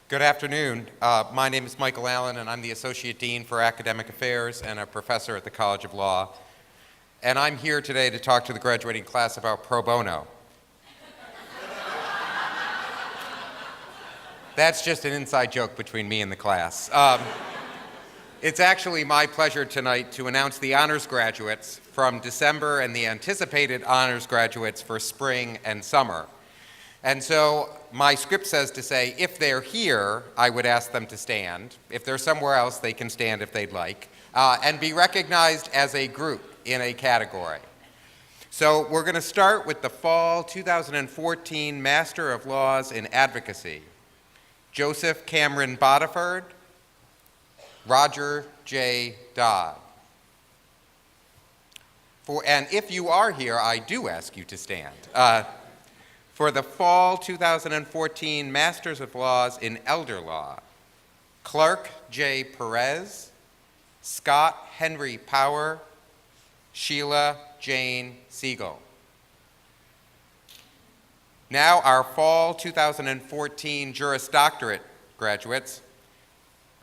[SPEAKER 12] Good afternoon. My name is Michael Allen, and I'm the Associate Dean for Academic Affairs and a professor at the College of Law. And I'm here today to talk to the graduating class about pro bono. That's just an inside joke between me and the class. It's actually my pleasure tonight to announce the honors graduates from December and the anticipated honors graduates for spring and summer. And so my script says to say, if they're here, I would ask them to stand. If they're somewhere else, they can stand if they'd like, and be recognized as a group in a category. So we're going to start with the fall 2014 Master of Laws in Advocacy. Joseph Cameron Bodiford, Roger J. Dodd. And if you are here, I do ask you to stand. For the fall 2014 Masters of Laws in Elder Law, Clark J. Perez, Scott Henry Power, Sheila Jane Siegel. Now our fall 2014 Juris Doctorate graduates.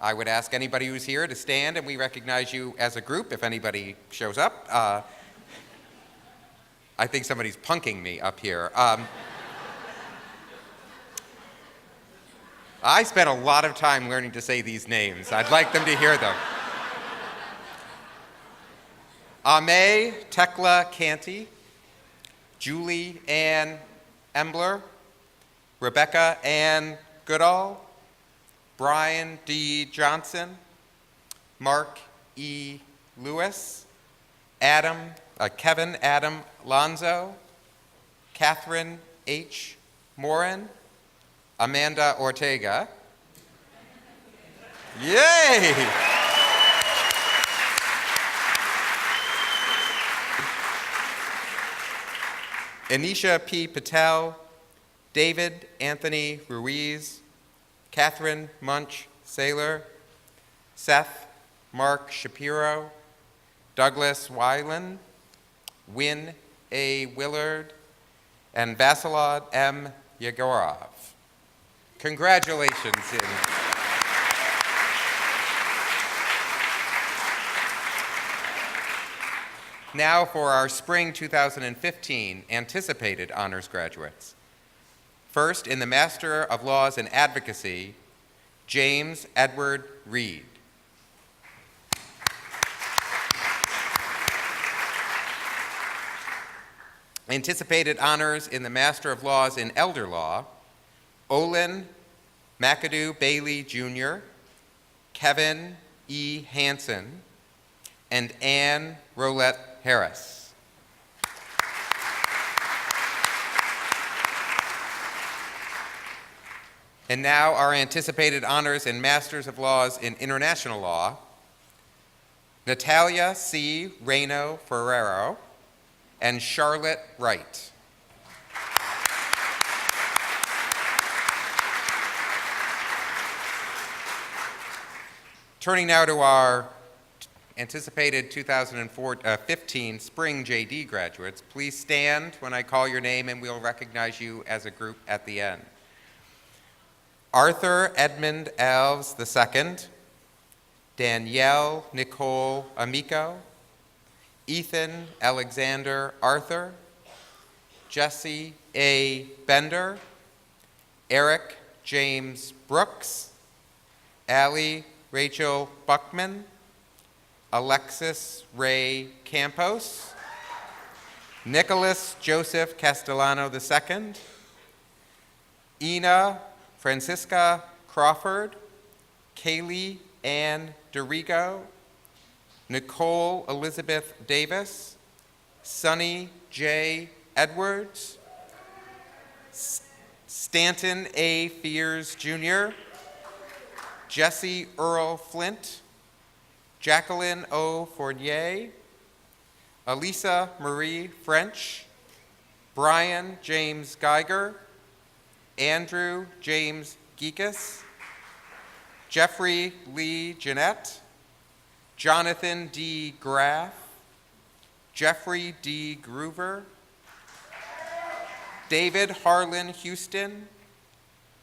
[SPEAKER 12] I would ask anybody who's here to stand, and we recognize you as a group if anybody shows up. I think somebody's punking me up here. I spent a lot of time learning to say these names. I'd like them to hear them. Ame Tekla Canty, Julie Ann Embler, Rebecca Ann Goodall, Brian D. Johnson, Mark E. Lewis, Kevin Adam Lonzo, Catherine H. Morin, Amanda Ortega. Yay! Anisha P. Patel, David Anthony Ruiz, Catherine Munch Saylor, Seth Mark Shapiro, Douglas Weiland, Wynn A. Willard, and Vasilad M. Yegorov. Congratulations. Now for our spring 2015 anticipated honors graduates. First, in the Master of Laws in Advocacy, James Edward Reed. Anticipated honors in the Master of Laws in Elder Law, Olin McAdoo Bailey Jr., Kevin E. Hansen, and Anne Rolette Harris. And now our anticipated honors in Masters of Laws in International Law, Natalia C. Reyno Ferrero and Charlotte Wright. Turning now to our anticipated 2015 spring JD graduates, please stand when I call your name and we'll recognize you as a group at the end. Arthur Edmund Alves II, Danielle Nicole Amico, Ethan Alexander Arthur, Jesse A. Bender, Eric James Brooks, Allie Rachel Buckman, Alexis Ray Campos, Nicholas Joseph Castellano II, Ina Francisca Crawford, Kaylee Ann DeRigo, Nicole Elizabeth Davis, Sonny J. Edwards, Stanton A. Fears Jr., Jesse Earl Flint, Jacqueline O. Fournier, Elisa Marie French, Brian James Geiger, Andrew James Geekus, Jeffrey Lee Jeanette, Jonathan D. Graff, Jeffrey D. Groover, David Harlan Houston,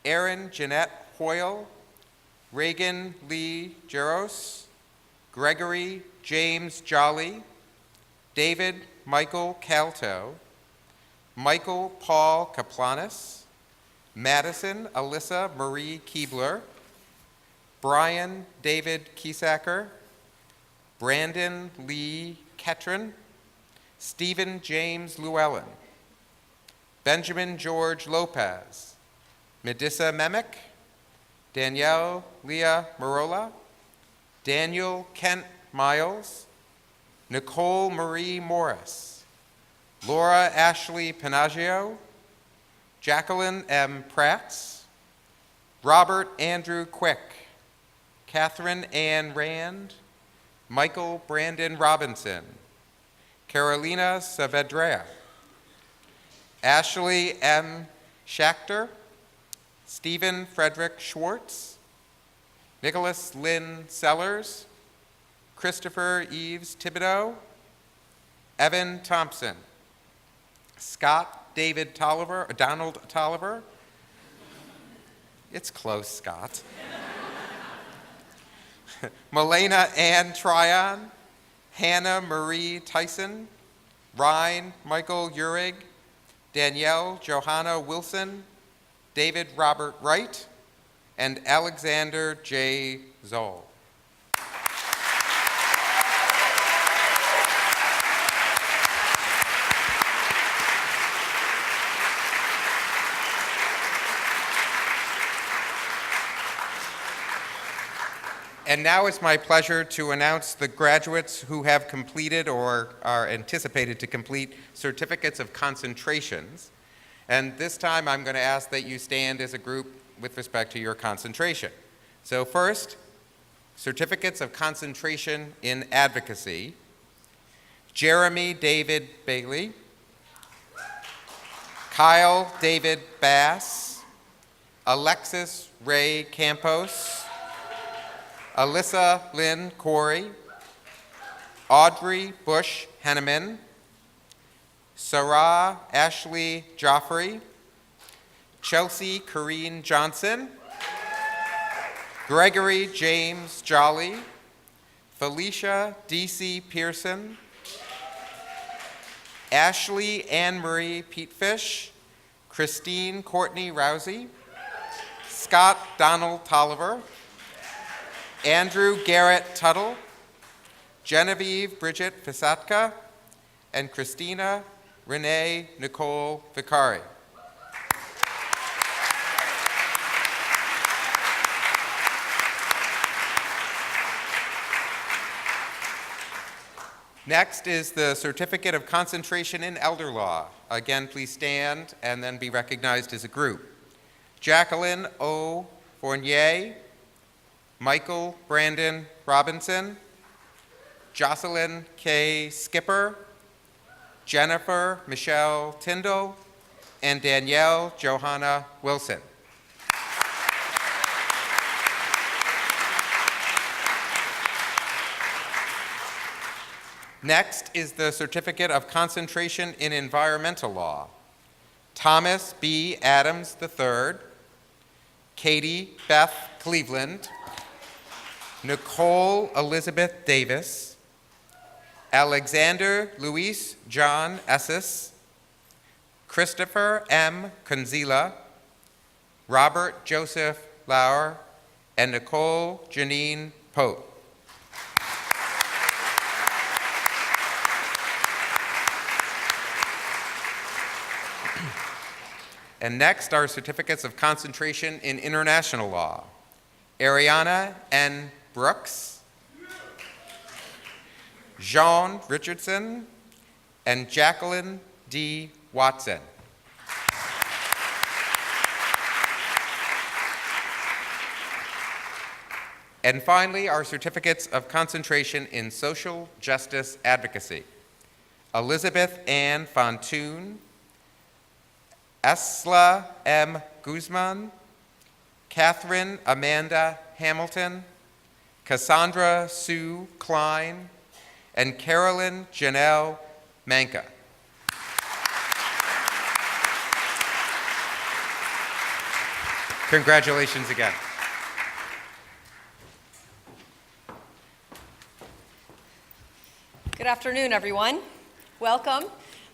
[SPEAKER 12] Erin Jeanette Hoyle, Reagan Lee Jaros, Gregory James Jolly, David Michael Calto, Michael Paul Kaplanis, Madison Alyssa Marie Keebler, Brian David Kiesacker, Brandon Lee Ketron, Stephen James Llewellyn, Benjamin George Lopez, Medissa Memick, Danielle Leah Marola, Daniel Kent Miles, Nicole Marie Morris, Laura Ashley Panaggio, Jacqueline M. Pratz, Robert Andrew Quick, Catherine Ann Rand, Michael Brandon Robinson, Carolina Saavedra, Ashley M. Schachter, Stephen Frederick Schwartz, Nicholas Lynn Sellers, Christopher Eves Thibodeau, Evan Thompson, Scott David Tolliver, Donald Tolliver. It's close, Scott. Milena Ann Tryon, Hannah Marie Tyson, Ryan Michael Urig, Danielle Johanna Wilson, David Robert Wright, and Alexander J. Zoll. And now it's my pleasure to announce the graduates who have completed or are anticipated to complete certificates of concentrations. And this time I'm going to ask that you stand as a group with respect to your concentration. So first, certificates of concentration in advocacy. Jeremy David Bailey, Kyle David Bass, Alexis Ray Campos, Alyssa Lynn Corey, Audrey Bush Henneman, Sarah Ashley Joffrey, Chelsea Corrine Johnson, Gregory James Jolly, Felicia D.C. Pearson, Ashley Anne-Marie Petefish, Christine Courtney Rousey, Scott Donald Tolliver, Andrew Garrett Tuttle, Genevieve Bridget Fisatka, and Christina Renee Nicole Vicari. Next is the Certificate of Concentration in Elder Law. Again, please stand and then be recognized as a group. Jacqueline O. Fournier, Michael Brandon Robinson, Jocelyn K. Skipper, Jennifer Michelle Tyndall, and Danielle Johanna Wilson. Next is the Certificate of Concentration in Environmental Law. Thomas B. Adams III, Katie Beth Cleveland, Nicole Elizabeth Davis, Alexander Luis John Esses, Christopher M. Conzila, Robert Joseph Lauer, and Nicole Janine Pope. And next are certificates of concentration in international law. Ariana N. Brooks, Jean Richardson, and Jacqueline D. Watson. And finally, our certificates of concentration in social justice advocacy. Elizabeth Ann Fontoon, Esla M. Guzman, Catherine Amanda Hamilton, Cassandra Sue Klein, and Carolyn Janelle Manka. Congratulations again.
[SPEAKER 13] Good afternoon, everyone. Welcome.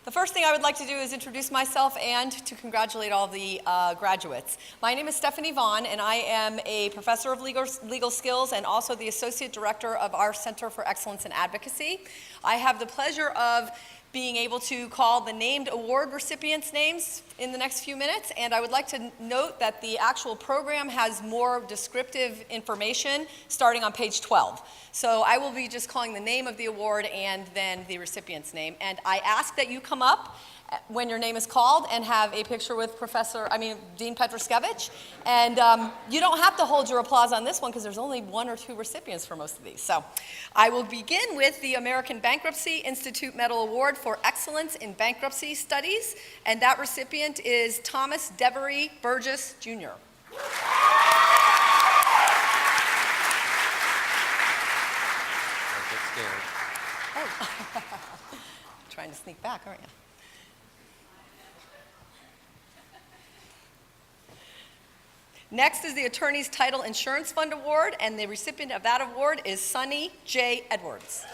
[SPEAKER 13] The first thing I would like to do is introduce myself and to congratulate all of the graduates. My name is Stephanie Vaughn, and I am a professor of legal skills and also the associate director of our Center for Excellence in Advocacy. I have the pleasure of being able to call the named award recipients' names in the next few minutes, and I would like to note that the actual program has more descriptive information starting on page 12. So I will be just calling the name of the award and then the recipient's name, and I ask that you come up when your name is called and have a picture with Dean Petroskevich. And you don't have to hold your applause on this one because there's only 1 or 2 recipients for most of these. So I will begin with the American Bankruptcy Institute Medal Award for Excellence in Bankruptcy Studies, and that recipient is Thomas Devery Burgess, Jr. Oh. Trying to sneak back, aren't you? Next is the Attorney's Title Insurance Fund Award, and the recipient of that award is Sonny J. Edwards.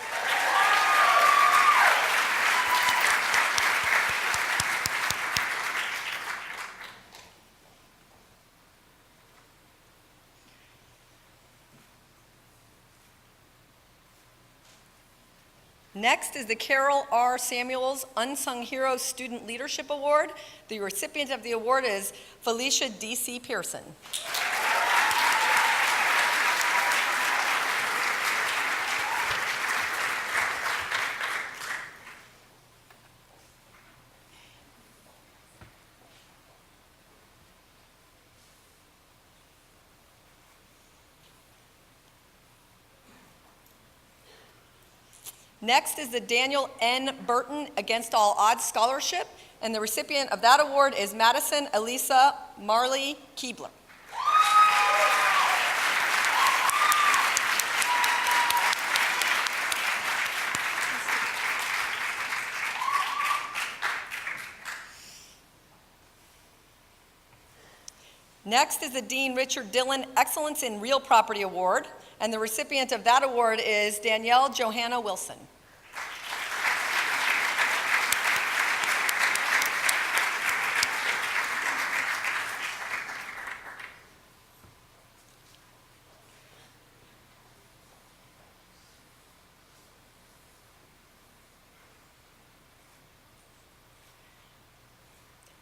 [SPEAKER 13] Next is the Carol R. Samuels Unsung Hero Student Leadership Award. The recipient of the award is Felicia D.C. Pearson. Next is the Daniel N. Burton Against All Odds Scholarship, and the recipient of that award is Madison Elisa Marley Keebler. Next is the Dean Richard Dillon Excellence in Real Property Award, and the recipient of that award is Danielle Johanna Wilson.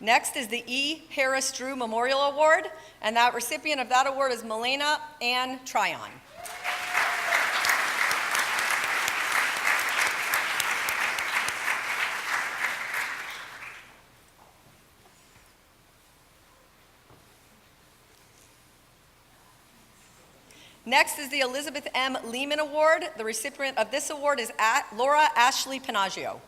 [SPEAKER 13] Next is the E. Harris Drew Memorial Award, and that recipient of that award is Melena Ann Tryon. Next is the Elizabeth M. Lehman Award. The recipient of this award is Laura Ashley Panaggio.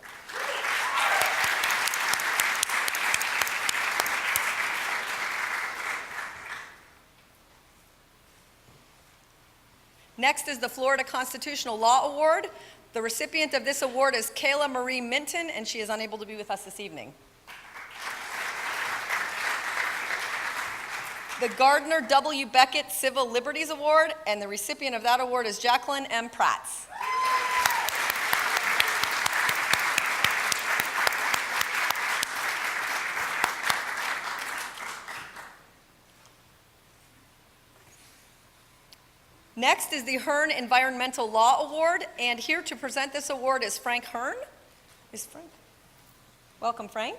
[SPEAKER 13] Next is the Florida Constitutional Law Award. The recipient of this award is Kayla Marie Minton, and she is unable to be with us this evening. The Gardner W. Beckett Civil Liberties Award, and the recipient of that award is Jacqueline M. Prats. Next is the Hearn Environmental Law Award, and here to present this award is Frank Hearn. Is Frank? Welcome, Frank.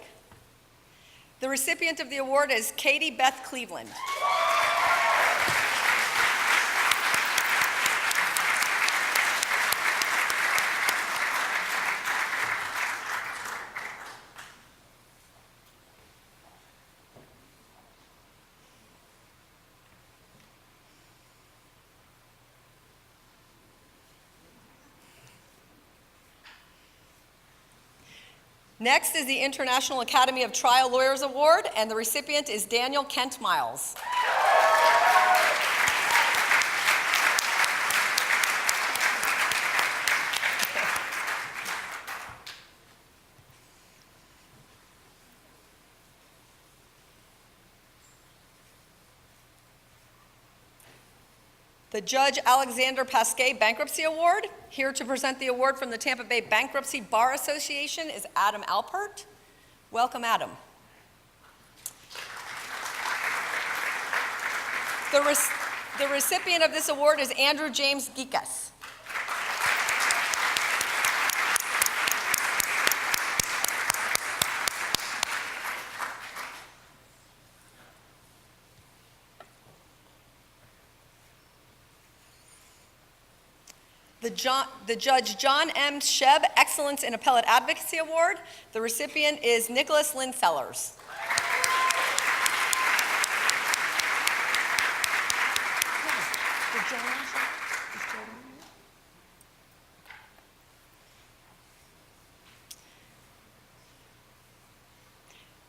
[SPEAKER 13] The recipient of the award is Katie Beth Cleveland. Next is the International Academy of Trial Lawyers Award, and the recipient is Daniel Kent Miles. The Judge Alexander Pasquet Bankruptcy Award. Here to present the award from the Tampa Bay Bankruptcy Bar Association is Adam Alpert. Welcome, Adam. The recipient of this award is Andrew James Gikas. The Judge John M. Shebb Excellence in Appellate Advocacy Award. The recipient is Nicholas Lynn Sellers.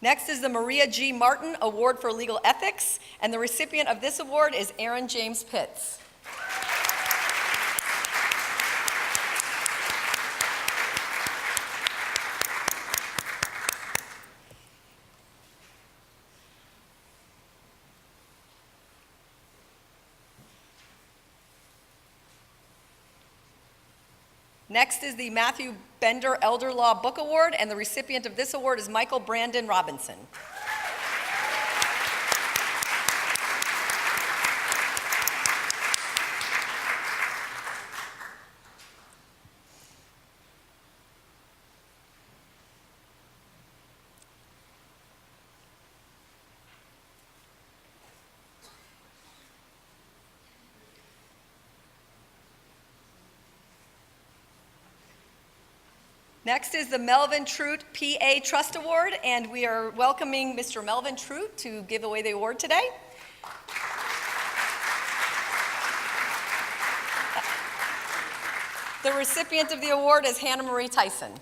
[SPEAKER 13] Next is the Maria G. Martin Award for Legal Ethics, and the recipient of this award is Aaron James Pitts. Next is the Matthew Bender Elder Law Book Award, and the recipient of this award is Michael Brandon Robinson. Next is the Melvin Trout PA Trust Award, and we are welcoming Mr. Melvin Trout to give away the award today. The recipient of the award is Hannah Marie Tyson.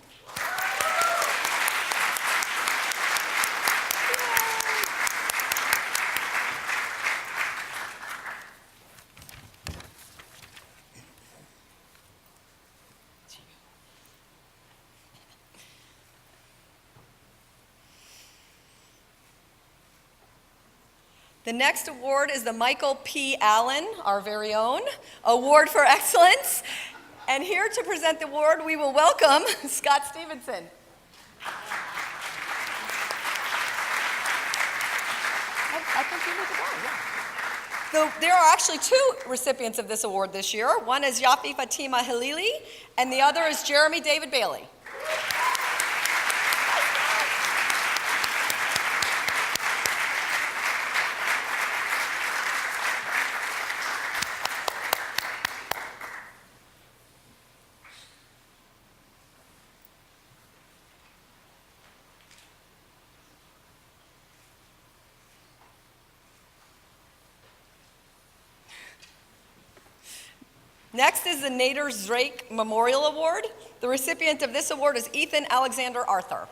[SPEAKER 13] The next award is the Michael P. Allen, our very own, Award for Excellence. And here to present the award, we will welcome Scott Stevenson. I think you need to go, yeah. There are actually two recipients of this award this year. One is Yafi Fatima Halili, and the other is Jeremy David Bailey. Next is the Nader Drake Memorial Award. The recipient of this award is Ethan Alexander Arthur.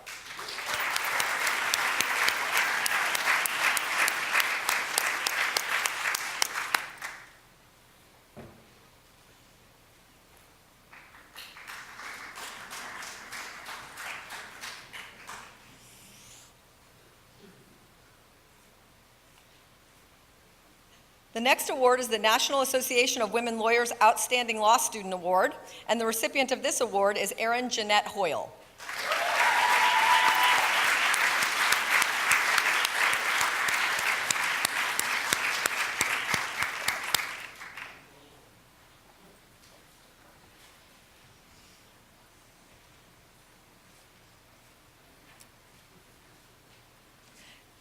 [SPEAKER 13] The next award is the National Association of Women Lawyers Outstanding Law Student Award, and the recipient of this award is Erin Jeanette Hoyle.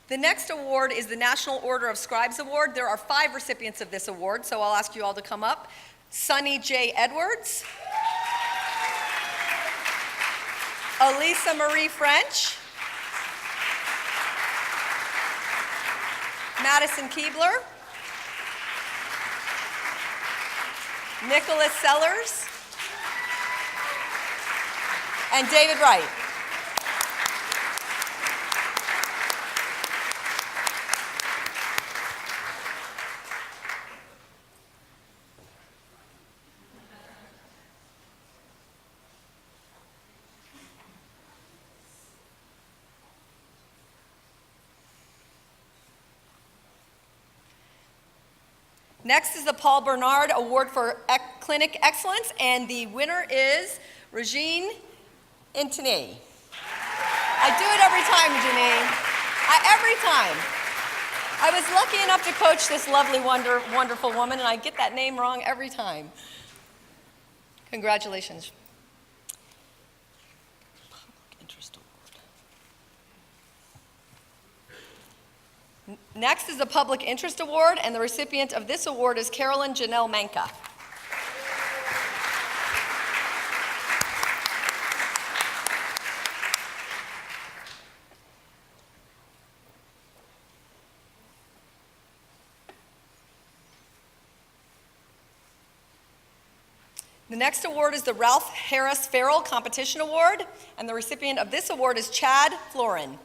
[SPEAKER 13] The next award is the National Order of Scribes Award. There are 5 recipients of this award, so I'll ask you all to come up. Sunny J. Edwards, Elisa Marie French, Madison Keebler, Nicholas Sellers, and David Wright. Next is the Paul Bernard Award for Clinic Excellence, and the winner is Regine Intini. I do it every time, Janine. Every time. I was lucky enough to coach this lovely, wonderful woman, and I get that name wrong every time. Congratulations. Public Interest Award. Next is the Public Interest Award, and the recipient of this award is Carolyn Janelle Manka. The next award is the Ralph Harris Farrell Competition Award, and the recipient of this award is Chad Florin.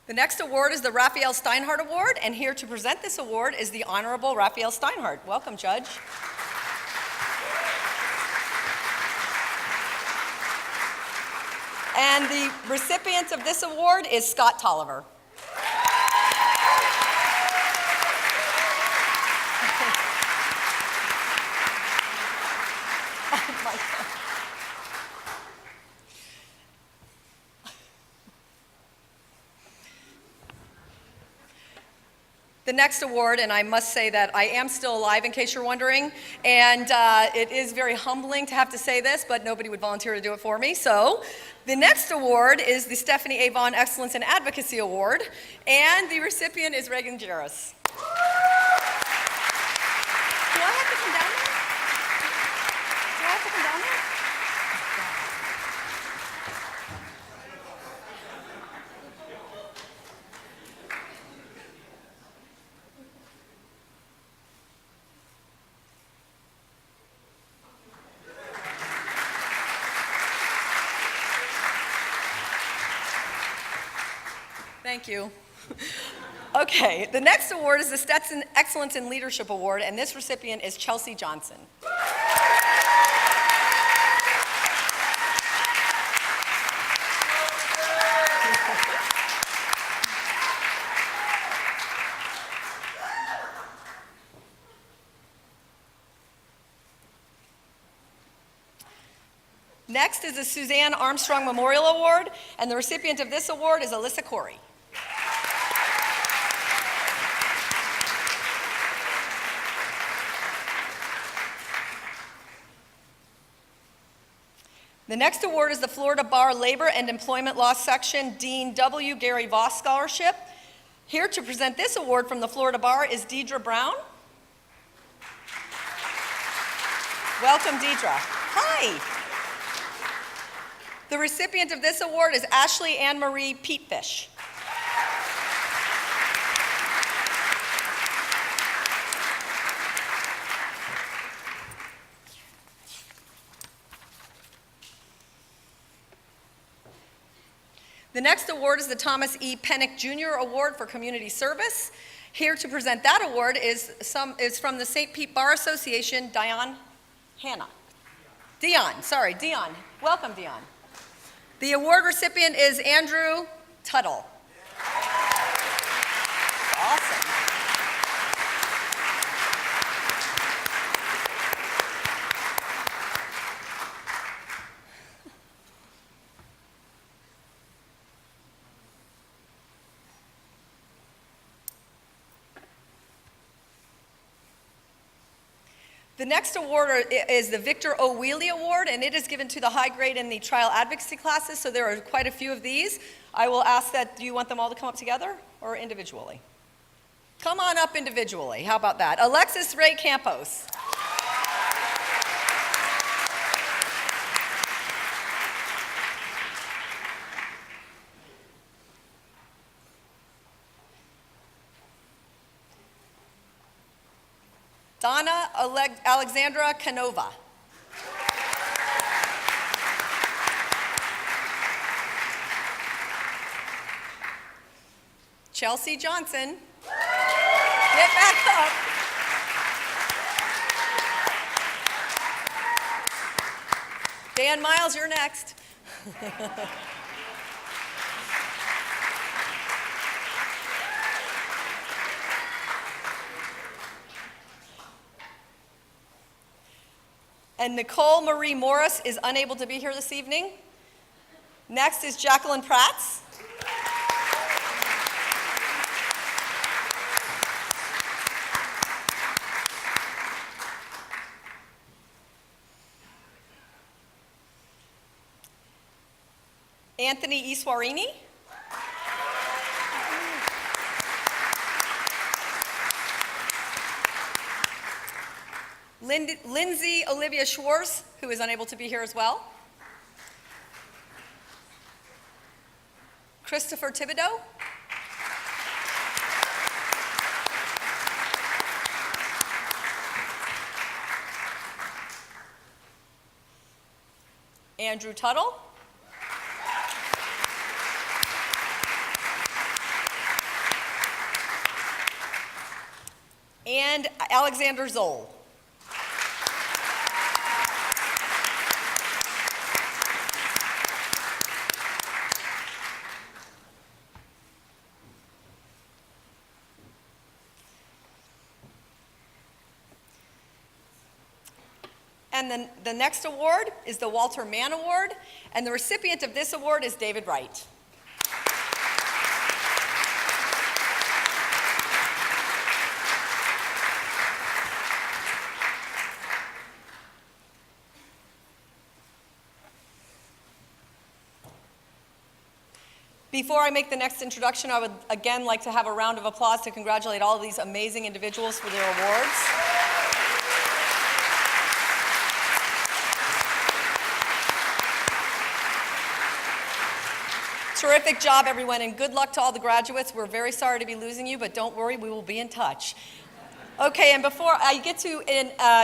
[SPEAKER 13] The next award is the Raphael Steinhardt Award, and here to present this award is the Honorable Raphael Steinhardt. Welcome, Judge. And the recipient of this award is Scott Tolliver. Oh my God. The next award, and I must say that I am still alive in case you're wondering, and it is very humbling to have to say this, but nobody would volunteer to do it for me. So the next award is the Stephanie Avon Excellence in Advocacy Award, and the recipient is Reagan Jarris. Do I have to come down there? Do I have to come down there? Thank you. Okay, the next award is the Stetson Excellence in Leadership Award, and this recipient is Chelsea Johnson. Next is the Suzanne Armstrong Memorial Award, and the recipient of this award is Alyssa Corey. The next award is the Florida Bar Labor and Employment Law Section Dean W. Gary Voss Scholarship. Here to present this award from the Florida Bar is Deidre Brown. Welcome, Deidre. Hi. The recipient of this award is Ashley Ann Marie Peatfish. The next award is the Thomas E. Pennick Jr. Award for Community Service. Here to present that award is from the St. Pete Bar Association, Dion. Welcome, Dion. The award recipient is Andrew Tuttle. Awesome. The next award is the Victor O. Wheely Award, and it is given to the high grade in the trial advocacy classes, so there are quite a few of these. I will ask that, do you want them all to come up together or individually? Come on up individually. How about that? Alexis Ray Campos. Donna Alexandra Canova. Chelsea Johnson. Get back up. Dan Miles, you're next. And Nicole Marie Morris is unable to be here this evening. Next is Jacqueline Prats. Anthony Iswarini. Lindsay Olivia Schwartz, who is unable to be here as well. Christopher Thibodeau. Andrew Tuttle. And Alexander Zoll. And then the next award is the Walter Mann Award, and the recipient of this award is David Wright. Before I make the next introduction, I would again like to have a round of applause to congratulate all of these amazing individuals for their awards. Terrific job, everyone, and good luck to all the graduates. We're very sorry to be losing you, but don't worry, we will be in touch. Okay, and before I get to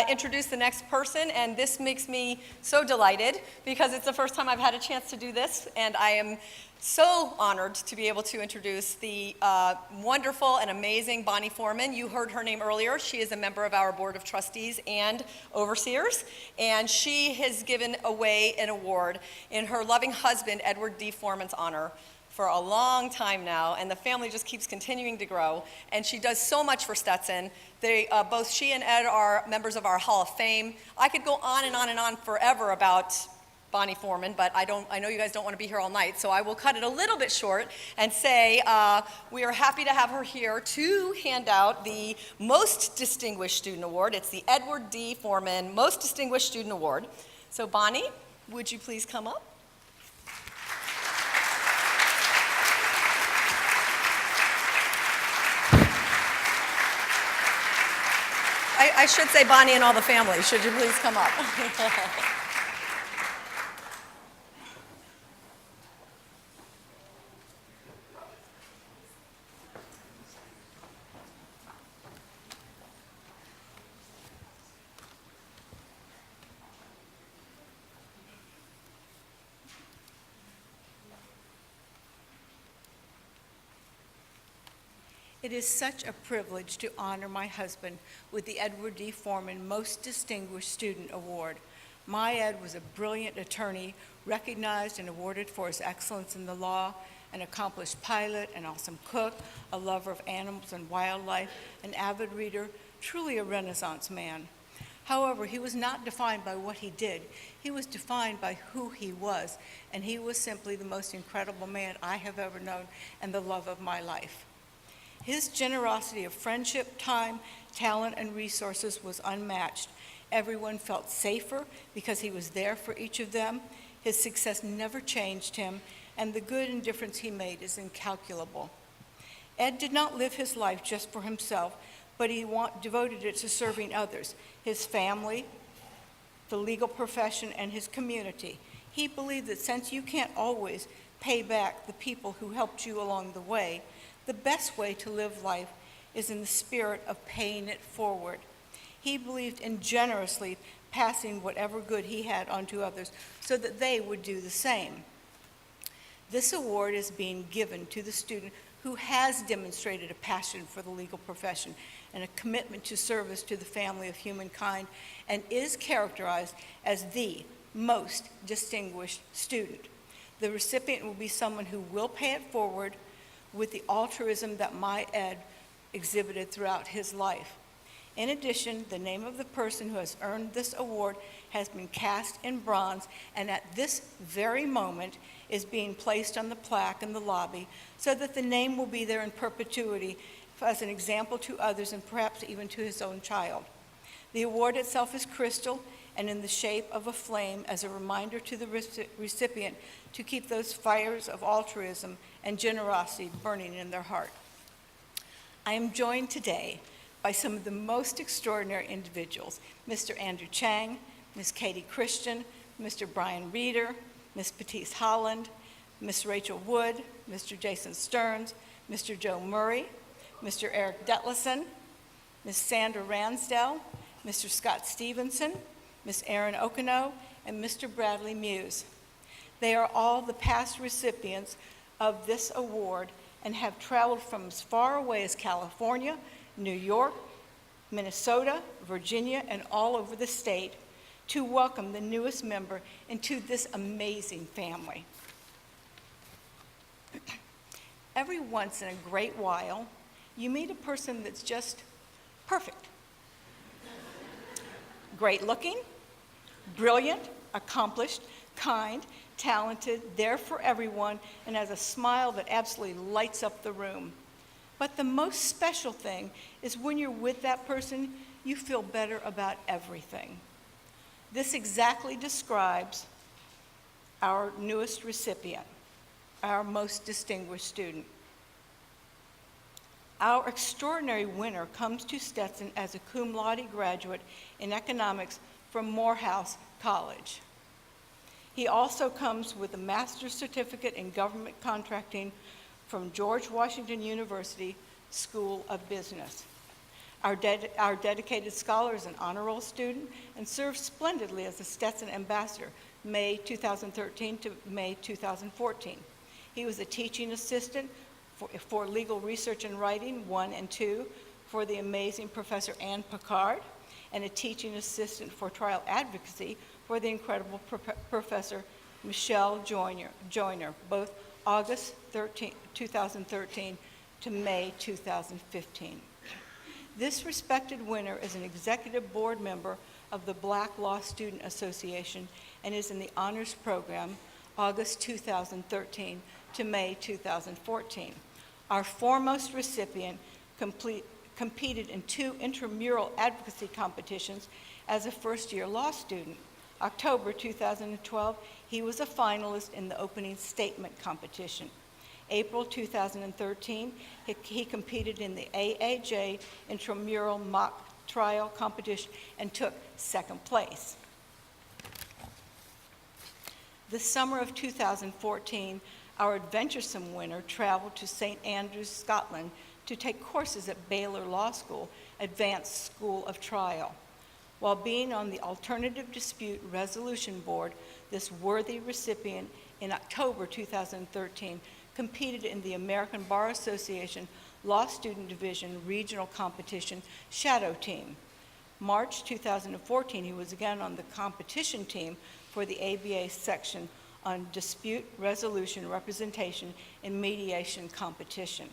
[SPEAKER 13] introduce the next person, and this makes me so delighted because it's the first time I've had a chance to do this, and I am so honored to be able to introduce the wonderful and amazing Bonnie Foreman. You heard her name earlier. She is a member of our Board of Trustees and Overseers, and she has given away an award in her loving husband, Edward D. Foreman's honor, for a long time now, and the family just keeps continuing to grow, and she does so much for Stetson. Both she and Ed are members of our Hall of Fame. I could go on and on and on forever about Bonnie Foreman, but I know you guys don't want to be here all night, so I will cut it a little bit short and say we are happy to have her here to hand out the Most Distinguished Student Award. It's the Edward D. Foreman Most Distinguished Student Award. So Bonnie, would you please come up? I should say Bonnie and all the family. Should you please come up?
[SPEAKER 14] It is such a privilege to honor my husband with the Edward D. Foreman Most Distinguished Student Award. My Ed was a brilliant attorney, recognized and awarded for his excellence in the law, an accomplished pilot, an awesome cook, a lover of animals and wildlife, an avid reader, truly a Renaissance man. However, he was not defined by what he did. He was defined by who he was, and he was simply the most incredible man I have ever known and the love of my life. His generosity of friendship, time, talent, and resources was unmatched. Everyone felt safer because he was there for each of them. His success never changed him, and the good and difference he made is incalculable. Ed did not live his life just for himself, but he devoted it to serving others, his family, the legal profession, and his community. He believed that since you can't always pay back the people who helped you along the way, the best way to live life is in the spirit of paying it forward. He believed in generously passing whatever good he had onto others so that they would do the same. This award is being given to the student who has demonstrated a passion for the legal profession and a commitment to service to the family of humankind, and is characterized as the most distinguished student. The recipient will be someone who will pay it forward with the altruism that my Ed exhibited throughout his life. In addition, the name of the person who has earned this award has been cast in bronze, and at this very moment is being placed on the plaque in the lobby so that the name will be there in perpetuity as an example to others and perhaps even to his own child. The award itself is crystal and in the shape of a flame as a reminder to the recipient to keep those fires of altruism and generosity burning in their heart. I am joined today by some of the most extraordinary individuals, Mr. Andrew Chang, Ms. Katie Christian, Mr. Brian Reeder, Ms. Patisse Holland, Ms. Rachel Wood, Mr. Jason Stearns, Mr. Joe Murray, Mr. Eric Detlefsen, Ms. Sandra Ransdell, Mr. Scott Stevenson, Ms. Erin Okino, and Mr. Bradley Muse. They are all the past recipients of this award and have traveled from as far away as California, New York, Minnesota, Virginia, and all over the state to welcome the newest member into this amazing family. Every once in a great while, you meet a person that's just perfect. Great looking, brilliant, accomplished, kind, talented, there for everyone, and has a smile that absolutely lights up the room. But the most special thing is when you're with that person, you feel better about everything. This exactly describes our newest recipient, our most distinguished student. Our extraordinary winner comes to Stetson as a cum laude graduate in economics from Morehouse College. He also comes with a master's certificate in government contracting from George Washington University School of Business. Our dedicated scholar is an honor roll student and served splendidly as a Stetson ambassador, May 2013 to May 2014. He was a teaching assistant for legal research and writing 1 and 2 for the amazing Professor Anne Picard, and a teaching assistant for trial advocacy for the incredible Professor Michelle Joyner, both August 2013 to May 2015. This respected winner is an executive board member of the Black Law Student Association and is in the honors program August 2013 to May 2014. Our foremost recipient competed in 2 intramural advocacy competitions as a first-year law student. October 2012, he was a finalist in the opening statement competition. April 2013, he competed in the AAJ intramural mock trial competition and took 2nd place. The summer of 2014, our adventuresome winner traveled to St. Andrews, Scotland to take courses at Baylor Law School, Advanced School of Trial. While being on the Alternative Dispute Resolution Board, this worthy recipient in October 2013 competed in the American Bar Association Law Student Division Regional Competition Shadow Team. March 2014, he was again on the competition team for the ABA section on dispute resolution, representation, and mediation competition.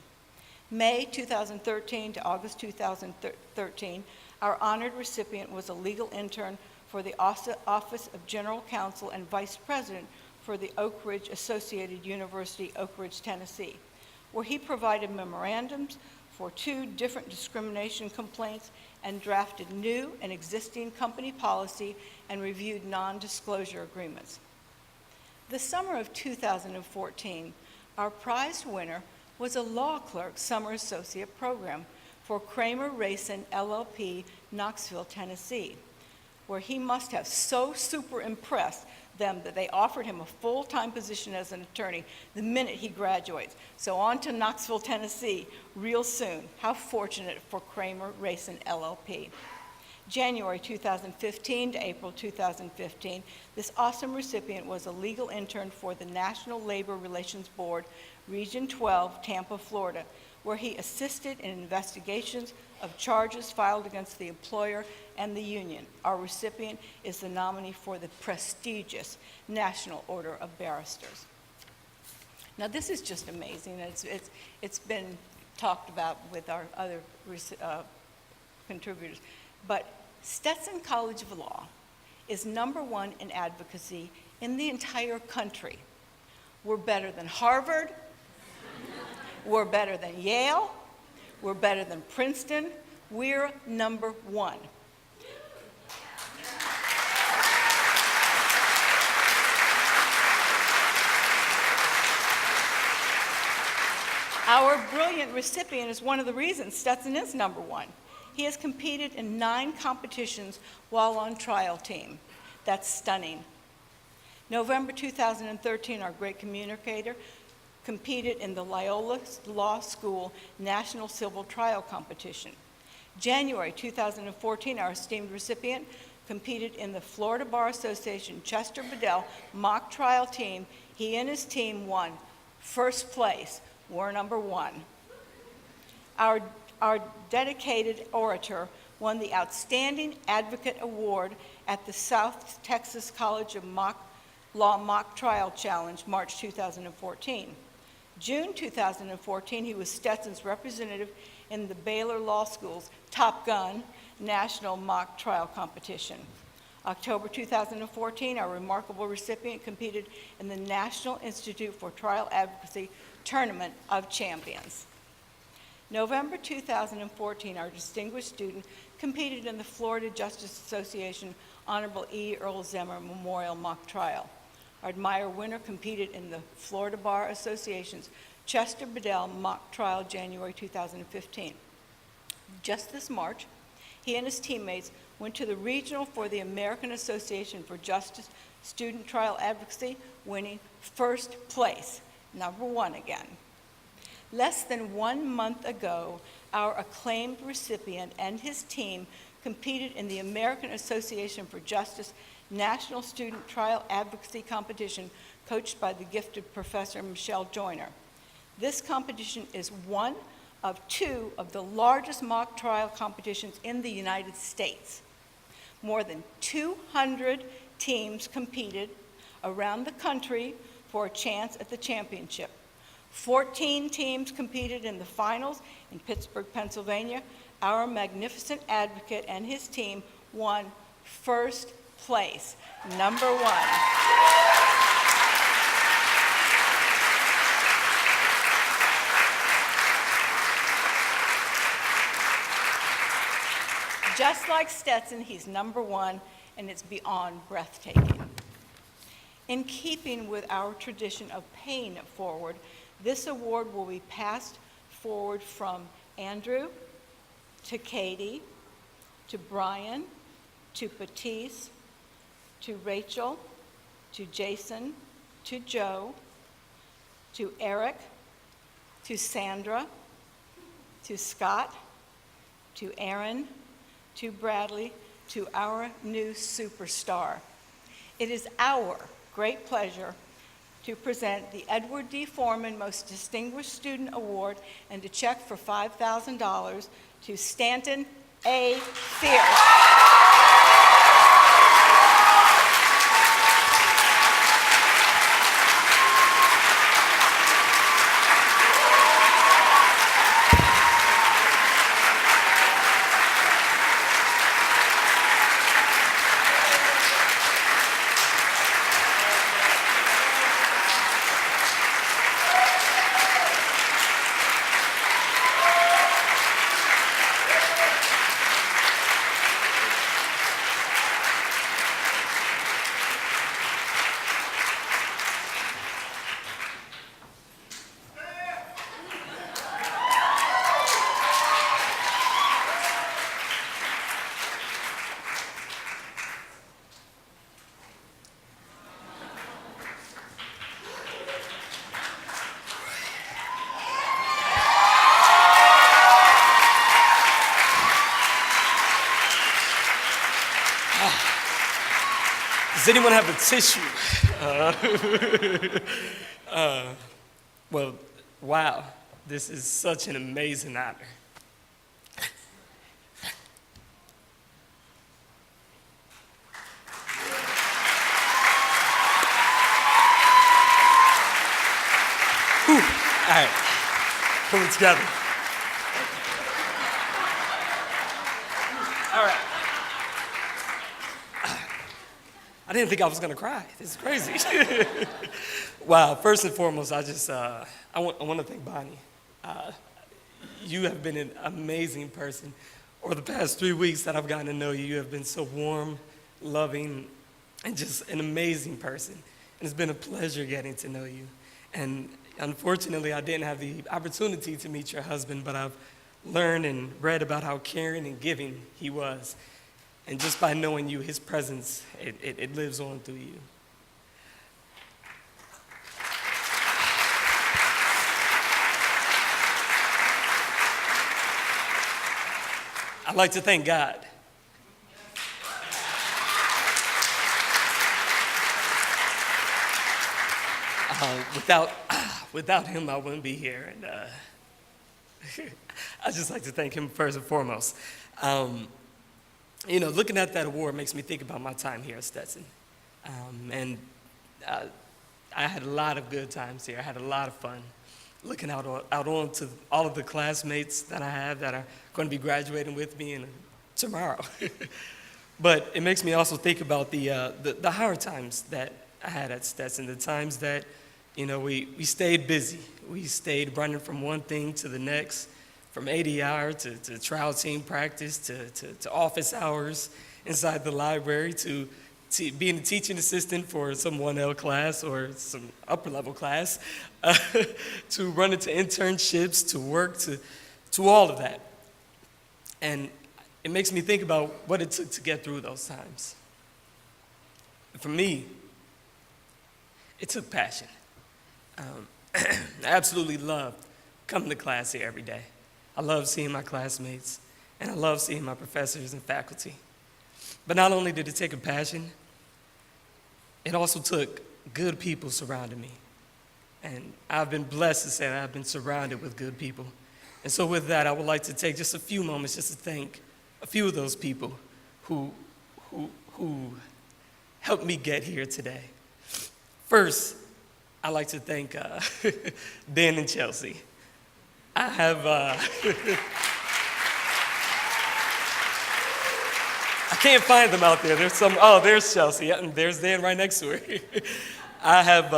[SPEAKER 14] May 2013 to August 2013, our honored recipient was a legal intern for the Office of General Counsel and Vice President for the Oak Ridge Associated University, Oak Ridge, Tennessee, where he provided memorandums for 2 different discrimination complaints and drafted new and existing company policy and reviewed non-disclosure agreements. The summer of 2014, our prize winner was a law clerk summer associate program for Kramer Racing LLP, Knoxville, Tennessee, where he must have so super impressed them that they offered him a full-time position as an attorney the minute he graduates. So on to Knoxville, Tennessee, real soon. How fortunate for Kramer Racing LLP. January 2015 to April 2015, this awesome recipient was a legal intern for the National Labor Relations Board, Region 12, Tampa, Florida, where he assisted in investigations of charges filed against the employer and the union. Our recipient is the nominee for the prestigious National Order of Barristers. Now, this is just amazing. It's been talked about with our other contributors. But Stetson College of Law is #1 in advocacy in the entire country. We're better than Harvard. We're better than Yale. We're better than Princeton. We're #1. Our brilliant recipient is one of the reasons Stetson is #1. He has competed in 9 competitions while on trial team. That's stunning. November 2013, our great communicator competed in the Loyola Law School National Civil Trial Competition. January 2014, our esteemed recipient competed in the Florida Bar Association Chester Bedell mock trial team. He and his team won first place. We're #1. Our dedicated orator won the Outstanding Advocate Award at the South Texas College of Law Mock Trial Challenge, March 2014. June 2014, he was Stetson's representative in the Baylor Law School's Top Gun National Mock Trial Competition. October 2014, our remarkable recipient competed in the National Institute for Trial Advocacy Tournament of Champions. November 2014, our distinguished student competed in the Florida Justice Association Honorable E. Earl Zemmer Memorial Mock Trial. Our admired winner competed in the Florida Bar Association's Chester Bedell Mock Trial, January 2015. Just this March, he and his teammates went to the regional for the American Association for Justice Student Trial Advocacy, winning first place, #1 again. Less than 1 month ago, our acclaimed recipient and his team competed in the American Association for Justice National Student Trial Advocacy Competition, coached by the gifted Professor Michelle Joyner. This competition is one of 2 of the largest mock trial competitions in the United States. More than 200 teams competed around the country for a chance at the championship. 14 teams competed in the finals in Pittsburgh, Pennsylvania. Our magnificent advocate and his team won first place, #1. Just like Stetson, he's #1, and it's beyond breathtaking. In keeping with our tradition of paying it forward, this award will be passed forward from Andrew to Katie, to Brian, to Patisse, to Rachel, to Jason, to Joe, to Eric, to Sandra, to Scott, to Aaron, to Bradley, to our new superstar. It is our great pleasure to present the Edward D. Foreman Most Distinguished Student Award and a check for $5,000 to Stanton A. Fierce.
[SPEAKER 9] Does anyone have a tissue? Well, wow, this is such an amazing honor. Whew. All right, pull it together. All right. I didn't think I was gonna cry. This is crazy. Wow, first and foremost, I want to thank Bonnie. You have been an amazing person. Over the past 3 weeks that I've gotten to know you, you have been so warm, loving, and just an amazing person. And it's been a pleasure getting to know you. And unfortunately, I didn't have the opportunity to meet your husband, but I've learned and read about how caring and giving he was. And just by knowing you, his presence, it lives on through you. I'd like to thank God. Without him, I wouldn't be here. And I'd just like to thank him first and foremost. You know, looking at that award makes me think about my time here at Stetson. I had a lot of good times here. I had a lot of fun looking out on to all of the classmates that I have that are going to be graduating with me tomorrow. But it makes me also think about the hard times that I had at Stetson, the times that, you know, we stayed busy. We stayed running from one thing to the next, from ADR to trial team practice to office hours inside the library to being a teaching assistant for some 1L class or some upper level class, to running to internships, to work, to all of that. And it makes me think about what it took to get through those times. For me, it took passion. I absolutely loved coming to class here every day. I love seeing my classmates, and I love seeing my professors and faculty. But not only did it take a passion, it also took good people surrounding me. And I've been blessed to say that I've been surrounded with good people. And so with that, I would like to take just a few moments just to thank a few of those people who helped me get here today. First, I'd like to thank Dan and Chelsea. I have, I can't find them out there. There's Chelsea, and there's Dan right next to her. I have,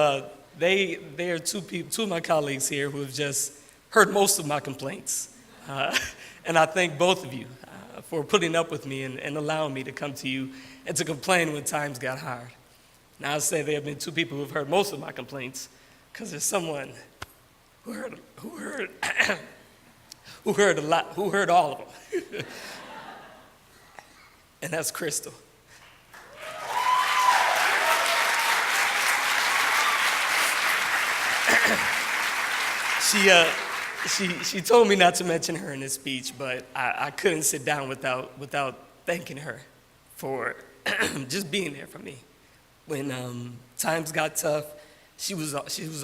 [SPEAKER 9] they are two of my colleagues here who have just heard most of my complaints. And I thank both of you for putting up with me and allowing me to come to you and to complain when times got hard. Now I'll say there have been two people who have heard most of my complaints, because there's someone who heard all of them. And that's Crystal. She told me not to mention her in this speech, but I couldn't sit down without thanking her for just being there for me. When times got tough, she was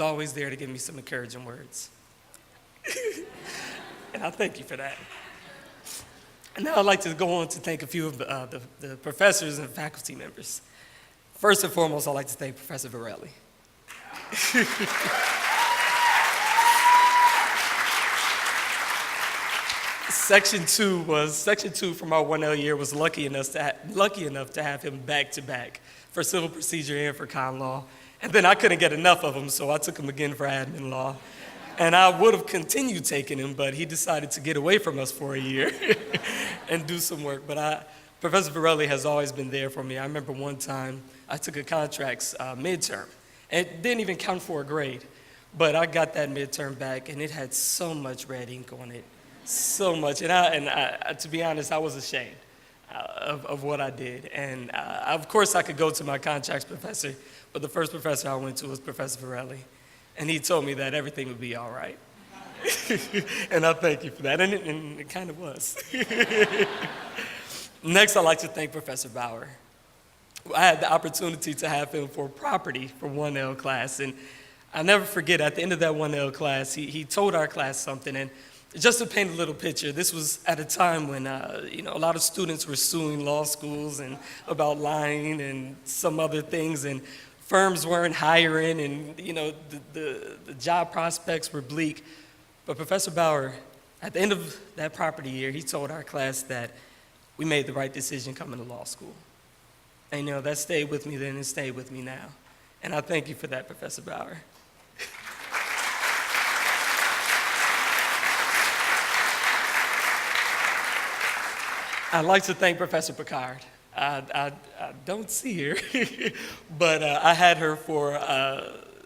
[SPEAKER 9] always there to give me some encouraging words. And I thank you for that. And now I'd like to go on to thank a few of the professors and faculty members. First and foremost, I'd like to thank Professor Varelli. Section 2 from our 1L year was lucky enough to have him back to back for civil procedure and for con law. And then I couldn't get enough of him, so I took him again for admin law. And I would have continued taking him, but he decided to get away from us for a year and do some work. But Professor Varelli has always been there for me. I remember one time I took a contracts midterm. It didn't even count for a grade, but I got that midterm back, and it had so much red ink on it, so much. And to be honest, I was ashamed of what I did. And of course, I could go to my contracts professor, but the first professor I went to was Professor Varelli. And he told me that everything would be all right. And I thank you for that. And it kind of was. Next, I'd like to thank Professor Bauer. I had the opportunity to have him for property for 1L class. And I'll never forget, at the end of that 1L class, he told our class something. And just to paint a little picture, this was at a time when a lot of students were suing law schools and about lying and some other things, and firms weren't hiring, and the job prospects were bleak. But Professor Bauer, at the end of that property year, he told our class that we made the right decision coming to law school. And that stayed with me then and stayed with me now. And I thank you for that, Professor Bauer. I'd like to thank Professor Picard. I don't see her, but I had her for